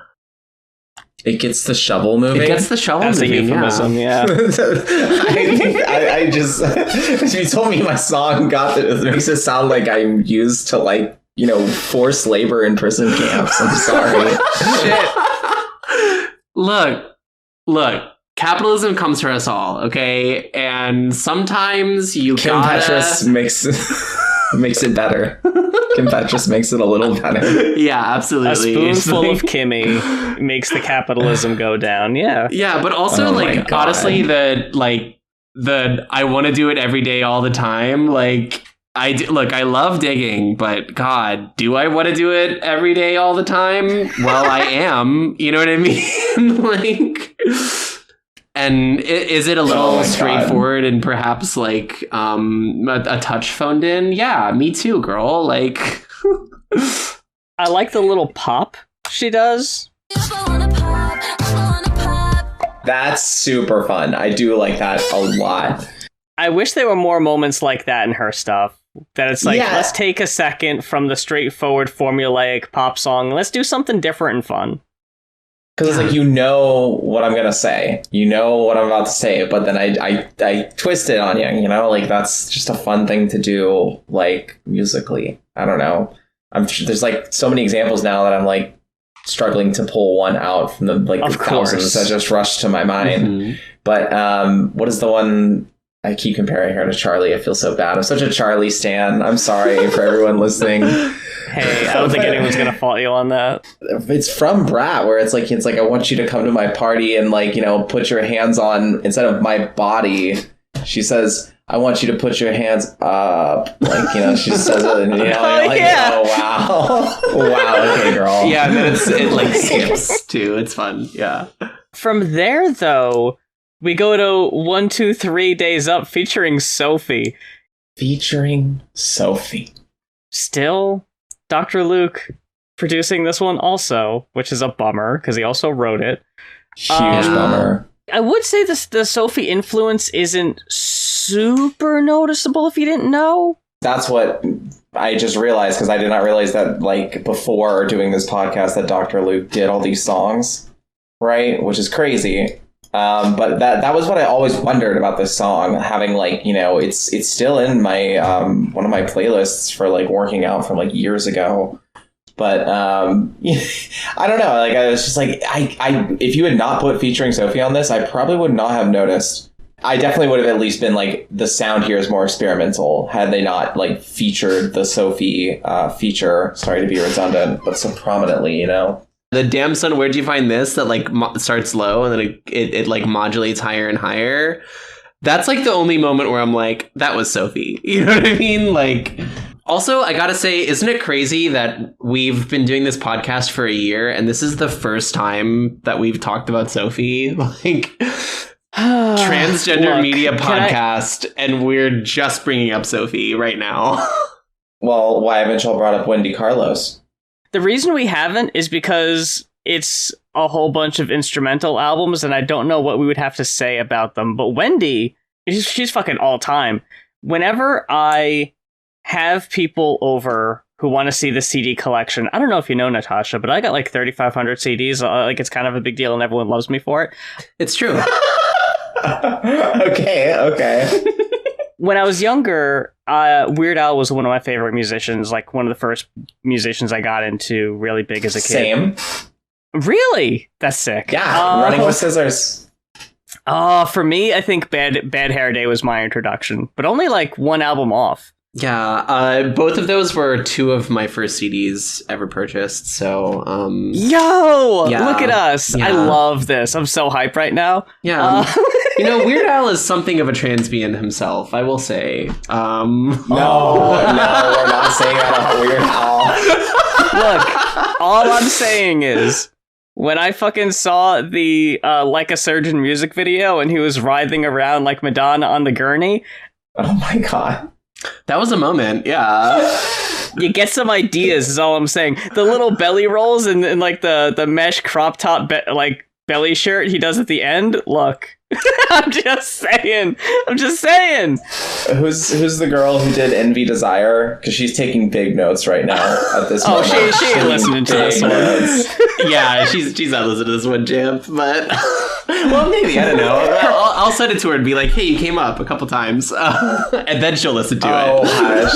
It gets the shovel moving? It gets the shovel moving, a euphemism, yeah. I just... If you told me my song it makes it sound like I'm used to, like, you know, forced labor in prison camps. I'm sorry. Shit. Look. Capitalism comes for us all, okay? And sometimes you Kim Petras makes it better. Kim Petras makes it a little better. Yeah, absolutely. A spoonful of Kimmy makes the capitalism go down. Yeah. Yeah, but also like honestly, the I want to do it every day, all the time. Like I love digging, but God, do I want to do it every day, all the time? Well, I am. You know what I mean? Like. And is it a little straightforward and perhaps like a touch phoned in? Yeah, me too, girl. Like, I like the little pop she does. That's super fun. I do like that a lot. I wish there were more moments like that in her stuff. That it's like, let's take a second from the straightforward formulaic pop song. Let's do something different and fun. Because it's like, you know what I'm going to say. You know what I'm about to say, but then I twist it on you, you know? Like, that's just a fun thing to do, like, musically. I don't know. There's, like, so many examples now that I'm, like, struggling to pull one out from the thousands that just rushed to my mind. Mm-hmm. But what is the one... I keep comparing her to Charlie. I feel so bad. I'm such a Charlie stan. I'm sorry for everyone listening. Hey, I don't think anyone's gonna fault you on that. It's from Brat, where it's like I want you to come to my party and like, you know, put your hands on instead of my body. She says, I want you to put your hands up. Like, you know, she says it, and you know, you're like, oh wow, wow, okay, girl. Yeah, and then it like skips too. It's fun. Yeah. From there, though, we go to 1, 2, 3 Days Up featuring Sophie. Featuring Sophie. Still, Dr. Luke producing this one also, which is a bummer because he also wrote it. Huge bummer. I would say the Sophie influence isn't super noticeable if you didn't know. That's what I just realized, because I did not realize that, like, before doing this podcast that Dr. Luke did all these songs. right? Which is crazy. But that was what I always wondered about this song, having like, you know, it's still in my one of my playlists for like working out from like years ago. But I don't know, like I was just like, I if you had not put featuring Sophie on this, I probably would not have noticed. I definitely would have at least been like, the sound here is more experimental had they not like featured the Sophie feature, sorry to be redundant, but so prominently, you know. The damn son, where'd you find this? That like starts low and then it like modulates higher and higher. That's like the only moment where I'm like, that was Sophie. You know what I mean? Like, also, I gotta say, isn't it crazy that we've been doing this podcast for a year and this is the first time that we've talked about Sophie? Like, transgender media podcast, and we're just bringing up Sophie right now. Well, why haven't y'all brought up Wendy Carlos? The reason we haven't is because it's a whole bunch of instrumental albums, and I don't know what we would have to say about them. But Wendy, she's fucking all time. Whenever I have people over who want to see the CD collection, I don't know if you know, Natasha, but I got like 3,500 CDs. Like, it's kind of a big deal, and everyone loves me for it. It's true. Okay. When I was younger, Weird Al was one of my favorite musicians, like one of the first musicians I got into really big as a kid. Same. Really? That's sick. Yeah, Running with Scissors. For me, I think Bad Hair Day was my introduction, but only like one album off. Yeah, both of those were two of my first CDs ever purchased, so... Yo! Yeah, look at us! Yeah. I love this. I'm so hyped right now. Yeah. You know, Weird Al is something of a transbian himself, I will say. No, we're not saying that about Weird Al. Look, all I'm saying is, when I fucking saw the Like a Surgeon music video and he was writhing around like Madonna on the gurney... Oh my god. That was a moment, yeah. You get some ideas, is all I'm saying. The little belly rolls and like the mesh crop top like belly shirt he does at the end. Look, I'm just saying. Who's the girl who did Envy Desire? Because she's taking big notes right now at this moment. Oh, she ain't listening to this one. Yeah, she's not listening to this one, Champ. But well, maybe, I don't know. I'll send it to her and be like, "Hey, you came up a couple times," and then she'll listen to it. Hush.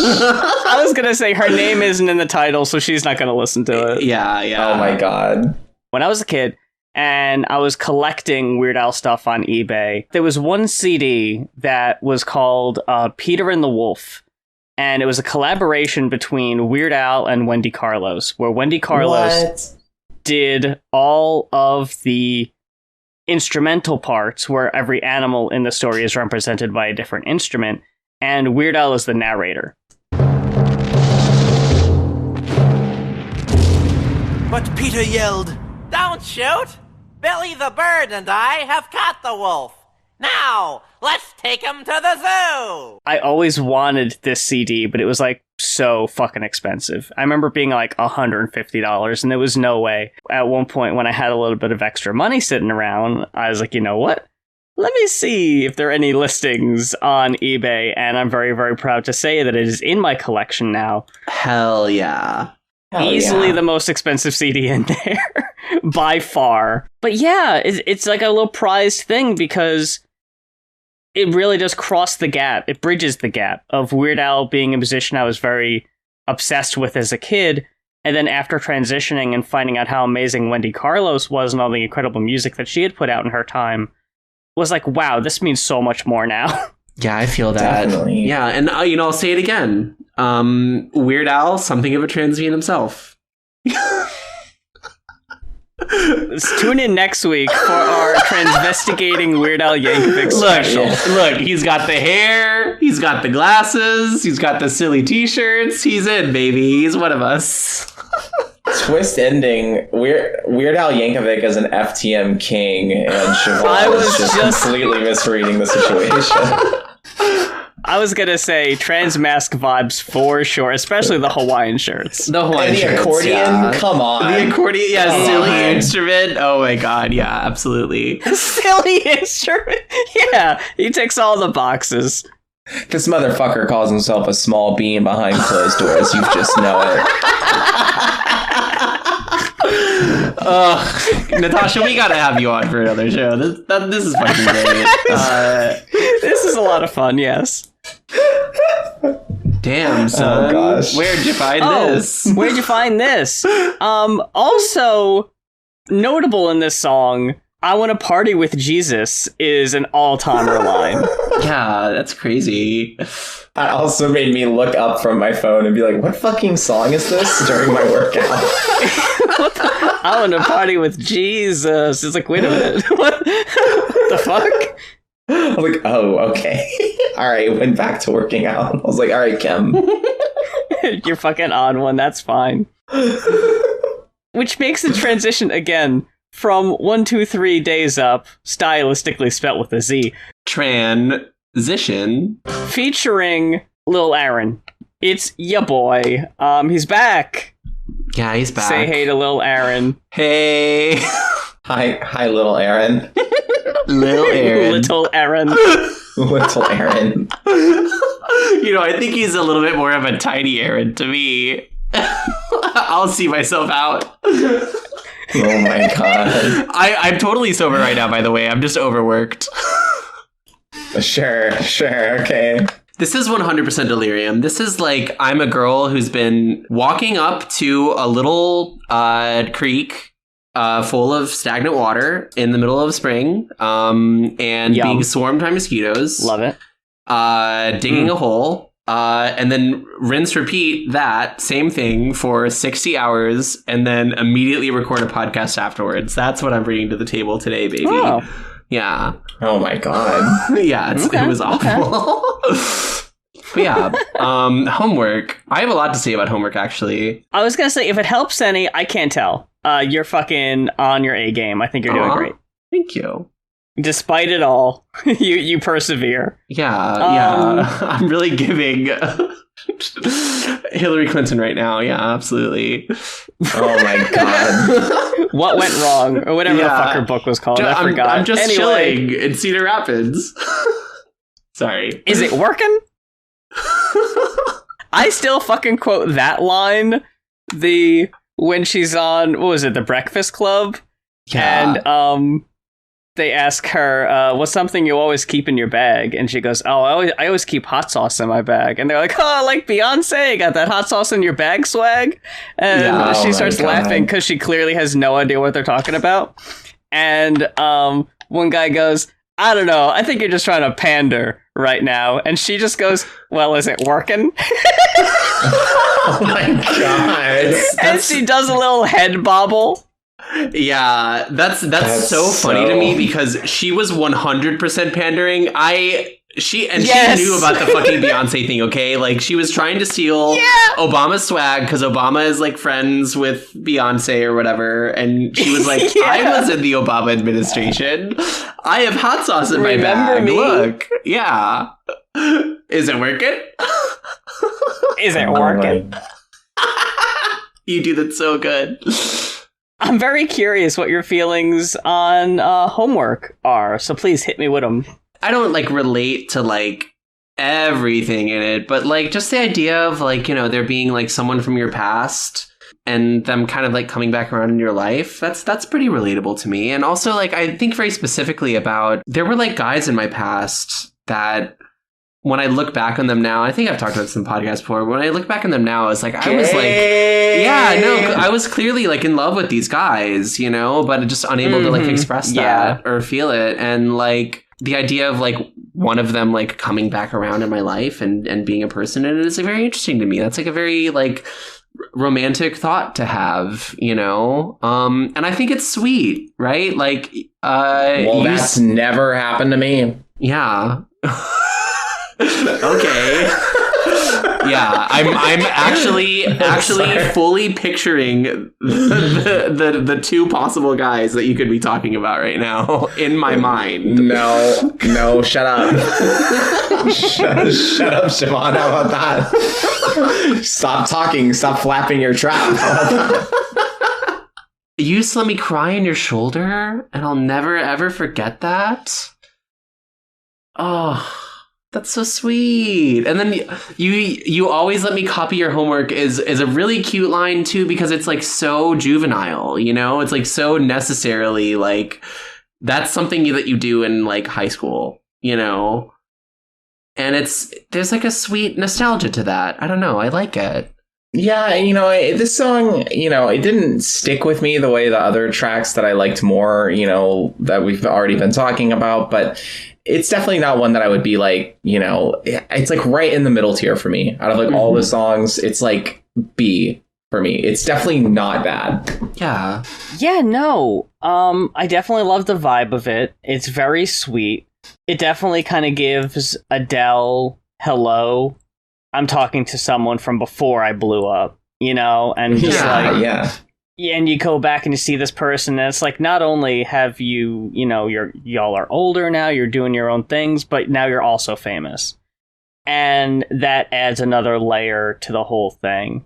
I was gonna say her name isn't in the title, so she's not gonna listen to it. Yeah. Oh my god. When I was a kid, and I was collecting Weird Al stuff on eBay, there was one CD that was called Peter and the Wolf. And it was a collaboration between Weird Al and Wendy Carlos, where Wendy Carlos did all of the instrumental parts where every animal in the story is represented by a different instrument, and Weird Al is the narrator. But Peter yelled, "Don't shoot! Billy the Bird and I have caught the wolf. Now, let's take him to the zoo!" I always wanted this CD, but it was like so fucking expensive. I remember being like $150, and there was no way. At one point, when I had a little bit of extra money sitting around, I was like, you know what? Let me see if there are any listings on eBay, and I'm very, very proud to say that it is in my collection now. Hell yeah. Easily the most expensive CD in there, by far. But yeah, it's like a little prized thing because it really does cross the gap. It bridges the gap of Weird Al being a musician I was very obsessed with as a kid, and then after transitioning and finding out how amazing Wendy Carlos was and all the incredible music that she had put out in her time, was like, wow, this means so much more now. Yeah, I feel that. Definitely. Yeah, and I'll say it again. Weird Al, something of a transvien himself. Tune in next week for our transvestigating Weird Al Yankovic special. Look, he's got the hair, he's got the glasses, he's got the silly t-shirts. He's in, baby. He's one of us. Twist ending. Weird Al Yankovic as an FTM king, and Siobhan was just completely misreading the situation. I was gonna say trans mask vibes for sure, especially the Hawaiian shirts. The Hawaiian and the shirts, accordion, yeah. Come on. The accordion, yeah, silly instrument. Oh my god, yeah, absolutely. Silly instrument? Yeah, he ticks all the boxes. This motherfucker calls himself a small bean behind closed doors. You just know it. Natasha, we gotta have you on for another show. This is fucking great. This is a lot of fun, yes. Damn, son. Oh, gosh. Where'd you find this? Where'd you find this? Also, notable in this song, I Want to Party with Jesus is an all-timer line. Yeah, that's crazy. That also made me look up from my phone and be like, what fucking song is this during my workout? I want to party with Jesus. It's like, wait a minute. What the fuck? I was like, oh, okay. All right, went back to working out. I was like, all right, Kim. You're fucking on one. That's fine. Which makes the transition again from 1, 2, 3 days up, stylistically spelt with a Z. Transition. Featuring Lil Aaron. It's ya boy. He's back. Yeah, he's back. Say hey to Lil Aaron. Hey. Hi, little Aaron. Lil Aaron. Little Aaron. Little Aaron. You know, I think he's a little bit more of a tiny Aaron to me. I'll see myself out. Oh my god. I'm totally sober right now, by the way. I'm just overworked. Sure, okay. This is 100% delirium. This is like, I'm a girl who's been walking up to a little creek full of stagnant water in the middle of spring and Yum. being swarmed by mosquitoes. Love it. Digging a hole. And then rinse, repeat that same thing for 60 hours and then immediately record a podcast afterwards. That's what I'm bringing to the table today, baby. Oh. Yeah. Oh my god. Yeah, it was awful. But yeah, homework. I have a lot to say about homework, actually. I was going to say, if it helps any, I can't tell. You're fucking on your A game. I think you're doing great. Thank you. Despite it all, you persevere. Yeah. I'm really giving Hillary Clinton right now. Yeah, absolutely. Oh my god. What went wrong? Or whatever the fuck her book was called. I forgot. I'm just chilling in Cedar Rapids. Sorry. Is it working? I still fucking quote that line. When she's on, what was it, The Breakfast Club? Yeah. And they ask her, what's something you always keep in your bag? And she goes, oh, I always keep hot sauce in my bag. And they're like, oh, like Beyonce, got that hot sauce in your bag swag? And she starts laughing because she clearly has no idea what they're talking about. And one guy goes, I don't know, I think you're just trying to pander right now. And she just goes, well, is it working? Oh my god. And she does a little head bobble. Yeah, that's so funny to me because she was 100% pandering. She knew about the fucking Beyonce thing, okay? Like, she was trying to steal Obama's swag because Obama is, like, friends with Beyonce or whatever. And she was like, I was in the Obama administration. I have hot sauce in my bag. Me? Look. Yeah. Is it working? Is it working? You do that so good. I'm very curious what your feelings on homework are, so please hit me with them. I don't, like, relate to, like, everything in it, but, like, just the idea of, like, you know, there being, like, someone from your past and them kind of, like, coming back around in your life, that's pretty relatable to me. And also, like, I think very specifically about, there were, like, guys in my past that, when I look back on them now, I think I've talked about this in the podcast before, but when I look back on them now, it's like, I was like, I was clearly like in love with these guys, you know, but just unable to like express that or feel it. And like the idea of like one of them like coming back around in my life and being a person in it is like, very interesting to me. That's like a very like romantic thought to have, you know? And I think it's sweet, right? Like, that's never happened to me. Yeah. Okay. Yeah, I'm actually fully picturing the two possible guys that you could be talking about right now in my mind. No, shut up. shut up, Siobhan. How about that? Stop talking. Stop flapping your trap. You used to let me cry on your shoulder, and I'll never ever forget that. Oh. That's so sweet. And then you always let me copy your homework is a really cute line too, because it's like so juvenile, you know? It's like so necessarily like that's something that you do in like high school, you know? And there's like a sweet nostalgia to that. I don't know. I like it. Yeah, this song, it didn't stick with me the way the other tracks that I liked more, that we've already been talking about, but it's definitely not one that I would be like, it's like right in the middle tier for me. Out of like all the songs, it's like B for me. It's definitely not bad. Yeah. Yeah, no. I definitely love the vibe of it. It's very sweet. It definitely kind of gives Adele hello. I'm talking to someone from before I blew up, and just and you go back and you see this person, and it's like, not only have you, y'all are older now, you're doing your own things, but now you're also famous. And that adds another layer to the whole thing.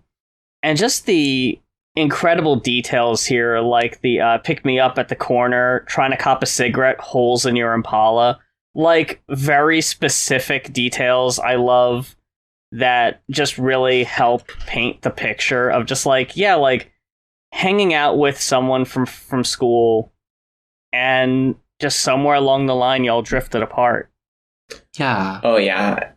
And just the incredible details here, like the pick me up at the corner, trying to cop a cigarette, holes in your Impala, like very specific details I love that just really help paint the picture of just like, like hanging out with someone from school and just somewhere along the line y'all drifted apart. Yeah. Oh, yeah.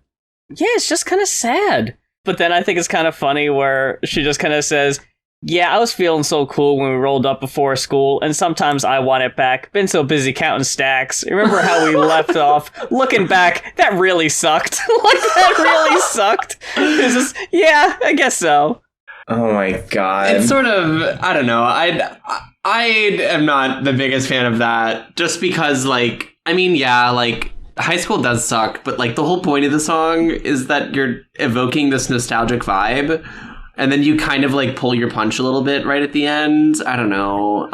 Yeah, it's just kind of sad. But then I think it's kind of funny where she just kind of says, yeah, I was feeling so cool when we rolled up before school, and sometimes I want it back. Been so busy counting stacks. Remember how we left off? Looking back, that really sucked. That really sucked. It's just, yeah, I guess so. Oh my god. It's sort of, I don't know. I am not the biggest fan of that, just because, like, I mean, yeah, like, high school does suck, but, like, the whole point of the song is that you're evoking this nostalgic vibe. And then you kind of like pull your punch a little bit right at the end. I don't know.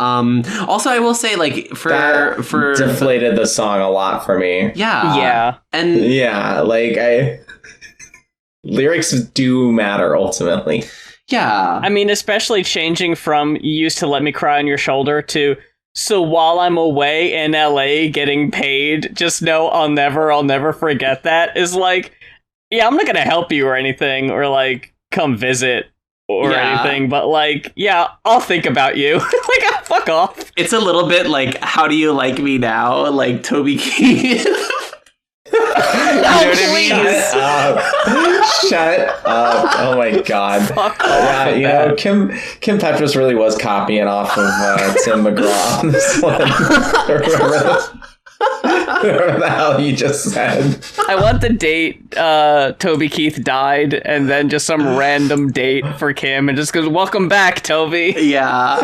Also, I will say, like, for deflated the song a lot for me. Yeah. And yeah, like lyrics do matter ultimately. Yeah. I mean, especially changing from "you used to let me cry on your shoulder" to "so while I'm away in LA getting paid, just know I'll never forget that" is like, yeah, I'm not gonna help you or anything, or like come visit or anything, but like, yeah, I'll think about you. Like, fuck off. It's a little bit like, how do you like me now? Like Toby Keith. You know what I mean? Shut up. Oh my god. Fuck off. Yeah, Kim Petras really was copying off of Tim McGraw on this one. Remember the hell you just said? I want the date Toby Keith died, and then just some random date for Kim, and just goes, "Welcome back, Toby." Yeah.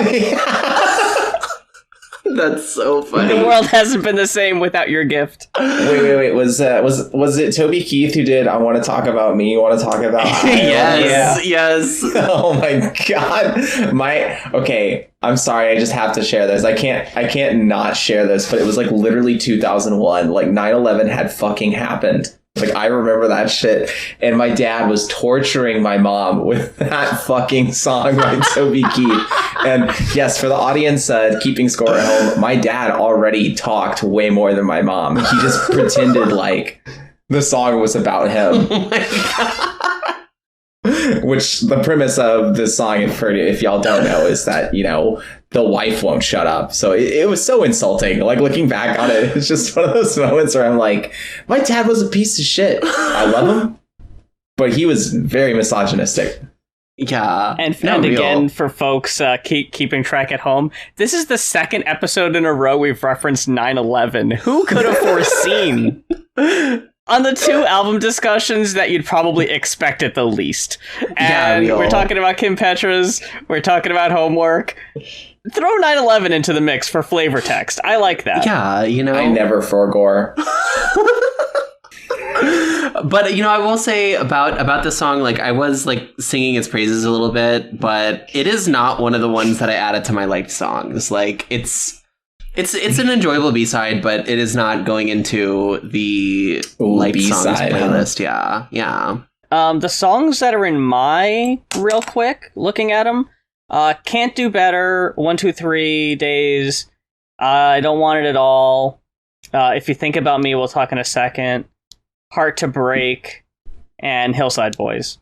That's so funny. The world hasn't been the same without your gift. Wait. Was it Toby Keith who did "I Want to Talk About Me, You Want to Talk About"? Yes. Oh my god. Okay, I'm sorry, I just have to share this. I can't not share this, but it was like literally 2001. Like 9/11 had fucking happened. Like, I remember that shit. And my dad was torturing my mom with that fucking song by Toby Keith. And yes, for the audience keeping score at home, my dad already talked way more than my mom. He just pretended like the song was about him. Oh my god. Which the premise of this song, if y'all don't know, is that, the wife won't shut up. So it was so insulting. Like, looking back on it, it's just one of those moments where I'm like, my dad was a piece of shit. I love him, but he was very misogynistic. Yeah. And again, for folks keeping track at home, this is the second episode in a row we've referenced 9/11. Who could have foreseen? On the two album discussions that you'd probably expect at the least. And we're talking about Kim Petras, we're talking about homework. Throw 9/11 into the mix for flavor text. I like that. Yeah, I never forgore. But, I will say about this song, like, I was, like, singing its praises a little bit, but it is not one of the ones that I added to my liked songs. Like, it's an enjoyable B-side, but it is not going into the liked songs playlist. Yeah. The songs that are in my, real quick, looking at them, Can't Do Better, 1, 2, 3 Days, I Don't Want It At All, If You Think About Me, we'll talk in a second, Heart to Break, and Hillside Boys.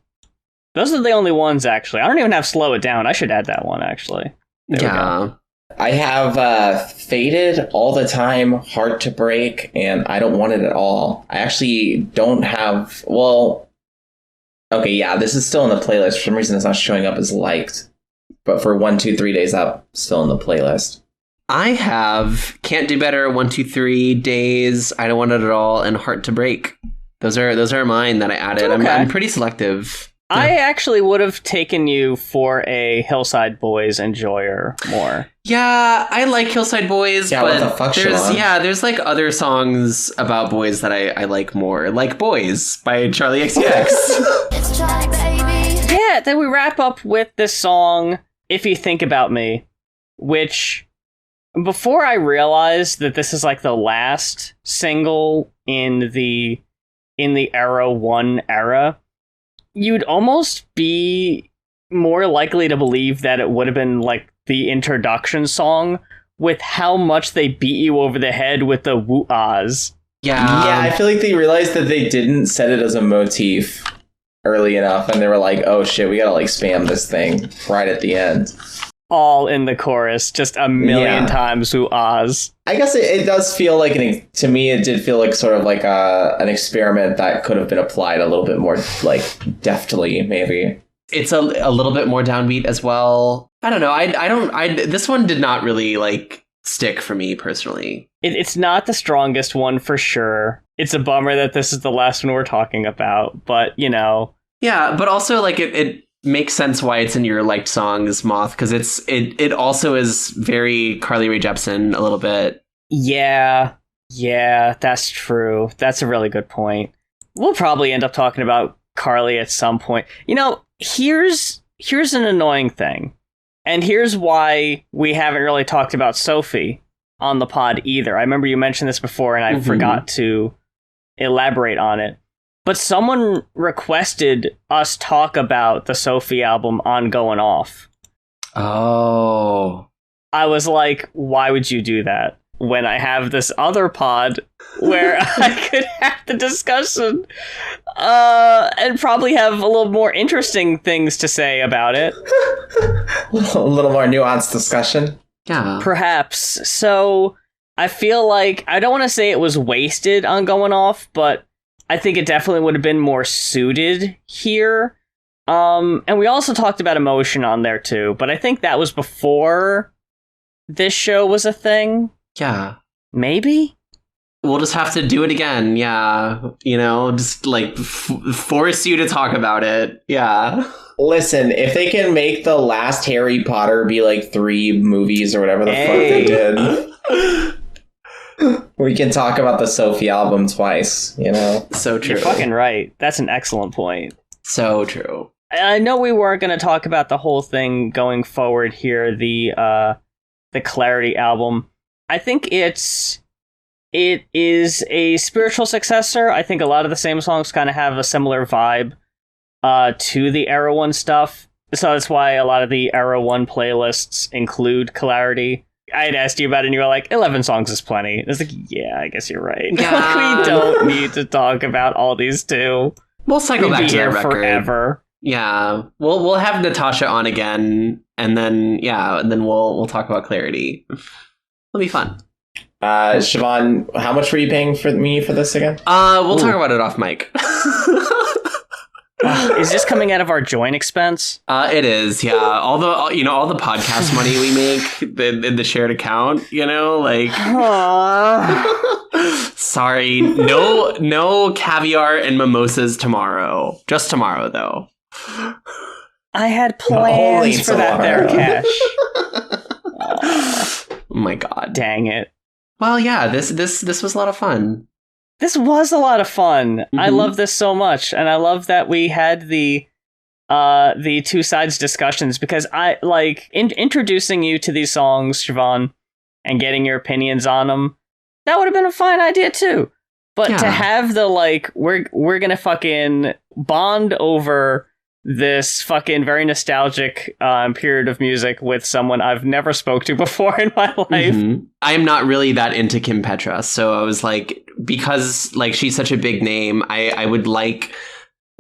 Those are the only ones, actually. I don't even have Slow It Down. I should add that one, actually. There we go. I have Faded, All the Time, Heart to Break, and I Don't Want It at All. I actually don't have... Well, okay, yeah, this is still in the playlist. For some reason, it's not showing up as liked. But for 1, 2, 3 Days Up, still in the playlist. I have Can't Do Better, 1, 2, 3 Days, I Don't Want It at All, and Heart to Break. Those are mine that I added. Okay. I'm pretty selective. Yeah. I actually would have taken you for a Hillside Boys enjoyer more. Yeah, I like Hillside Boys, Yeah, but what the fuck, Siobhan? there's like other songs about boys that I like more, like Boys by Charlie XCX. Yeah, then we wrap up with this song, If You Think About Me, which, before I realized that this is like the last single in the Era 1 era, you'd almost be more likely to believe that it would have been like the introduction song, with how much they beat you over the head with the woo-ahs. Yeah. Yeah, I feel like they realized that they didn't set it as a motif early enough, and they were like, oh shit, we gotta like spam this thing right at the end. All in the chorus, just a million times woo-ahs. I guess it does feel like, to me, it did feel like sort of like an experiment that could have been applied a little bit more like deftly, maybe. It's a little bit more downbeat as well. I don't know. This one did not really like stick for me personally. It's not the strongest one for sure. It's a bummer that this is the last one we're talking about, but you know. Yeah, but also like it makes sense why it's in your liked songs, Moth, because it also is very Carly Rae Jepsen a little bit. Yeah, that's true. That's a really good point. We'll probably end up talking about Carly at some point. You know, here's an annoying thing. And here's why we haven't really talked about Sophie on the pod either. I remember you mentioned this before and I forgot to elaborate on it. But someone requested us talk about the Sophie album on Going Off. Oh. I was like, why would you do that when I have this other pod where I could have the discussion and probably have a little more interesting things to say about it? A little more nuanced discussion. Yeah. Perhaps. So I feel like, I don't want to say it was wasted on Going Off, but I think it definitely would have been more suited here. And we also talked about Emotion on there too, but I think that was before this show was a thing. Yeah. Maybe? We'll just have to do it again. Yeah. You know, just like force you to talk about it. Yeah. Listen, if they can make the last Harry Potter be like 3 movies or whatever the fuck they did, we can talk about the Sophie album twice, you know? So true. You're fucking right. That's an excellent point. So true. I know we weren't going to talk about the whole thing going forward here, the Clarity album. I think it is a spiritual successor. I think a lot of the same songs kind of have a similar vibe to the Era 1 stuff. So that's why a lot of the Era 1 playlists include Clarity. I had asked you about it and you were like, 11 songs is plenty. I was like, yeah, I guess you're right. Yeah. We don't need to talk about all these two. We'll cycle back to that record. Forever. Yeah. We'll have Natasha on again, and then we'll talk about Clarity. It'll be fun. Siobhan, how much were you paying for me for this again? We'll talk about it off mic. Is this coming out of our joint expense? It is, yeah. All the podcast money we make in the shared account, you know, like. Sorry, no caviar and mimosas tomorrow. Just tomorrow, though. I had plans for that there, Cash. Oh my god! Dang it. Well, yeah, this was a lot of fun. This was a lot of fun. Mm-hmm. I love this so much, and I love that we had the two sides discussions, because I like introducing you to these songs, Siobhan, and getting your opinions on them. That would have been a fine idea too. But to have the like, we're gonna fucking bond over this fucking very nostalgic period of music with someone I've never spoke to before in my life. Mm-hmm. I am not really that into Kim Petras, so I was like, because like she's such a big name, I would like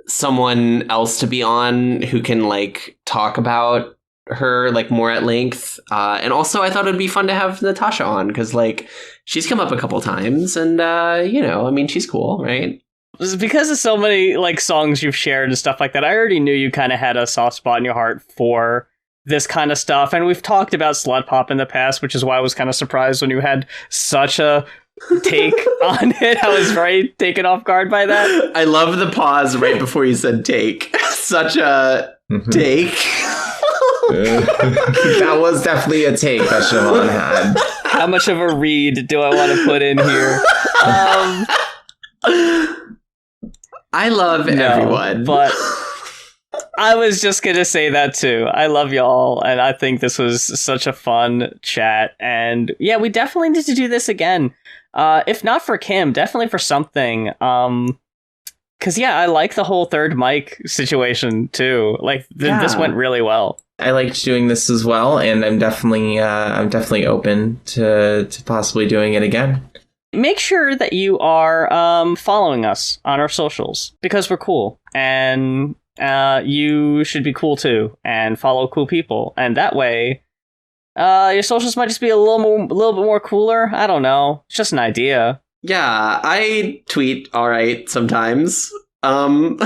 someone else to be on who can like talk about her like more at length. And also I thought it'd be fun to have Natasha on because like she's come up a couple times and I mean she's cool, right? Because of so many like songs you've shared and stuff like that, I already knew you kind of had a soft spot in your heart for this kind of stuff. And we've talked about slut pop in the past, which is why I was kind of surprised when you had such a take on it. I was very taken off guard by that. I love the pause right before you said take. Such a take. That was definitely a take that Siobhan had. How much of a read do I want to put in here? I love everyone. But I was just going to say that too. I love y'all, and I think this was such a fun chat. And yeah, we definitely need to do this again. If not for Kim, definitely for something. Because yeah, I like the whole third mic situation too. Like this went really well. I liked doing this as well, and I'm definitely open to possibly doing it again. Make sure that you are following us on our socials because we're cool, and you should be cool too, and follow cool people, and that way, your socials might just be a little bit more cooler. I don't know, it's just an idea. Yeah, I tweet all right sometimes. I've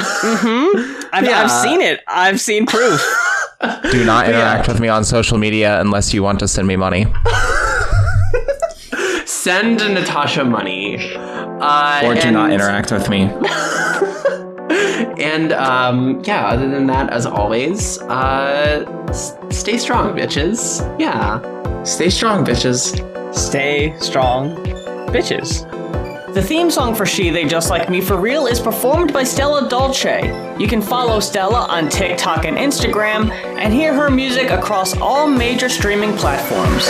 seen it. I've seen proof. Do not interact with me on social media unless you want to send me money. Send Natasha money. Or do not interact with me. And other than that, as always, stay strong, bitches. Yeah. Stay strong, bitches. Stay strong, bitches. The theme song for She, They Just Like Me For Real is performed by Stella Dolce. You can follow Stella on TikTok and Instagram and hear her music across all major streaming platforms.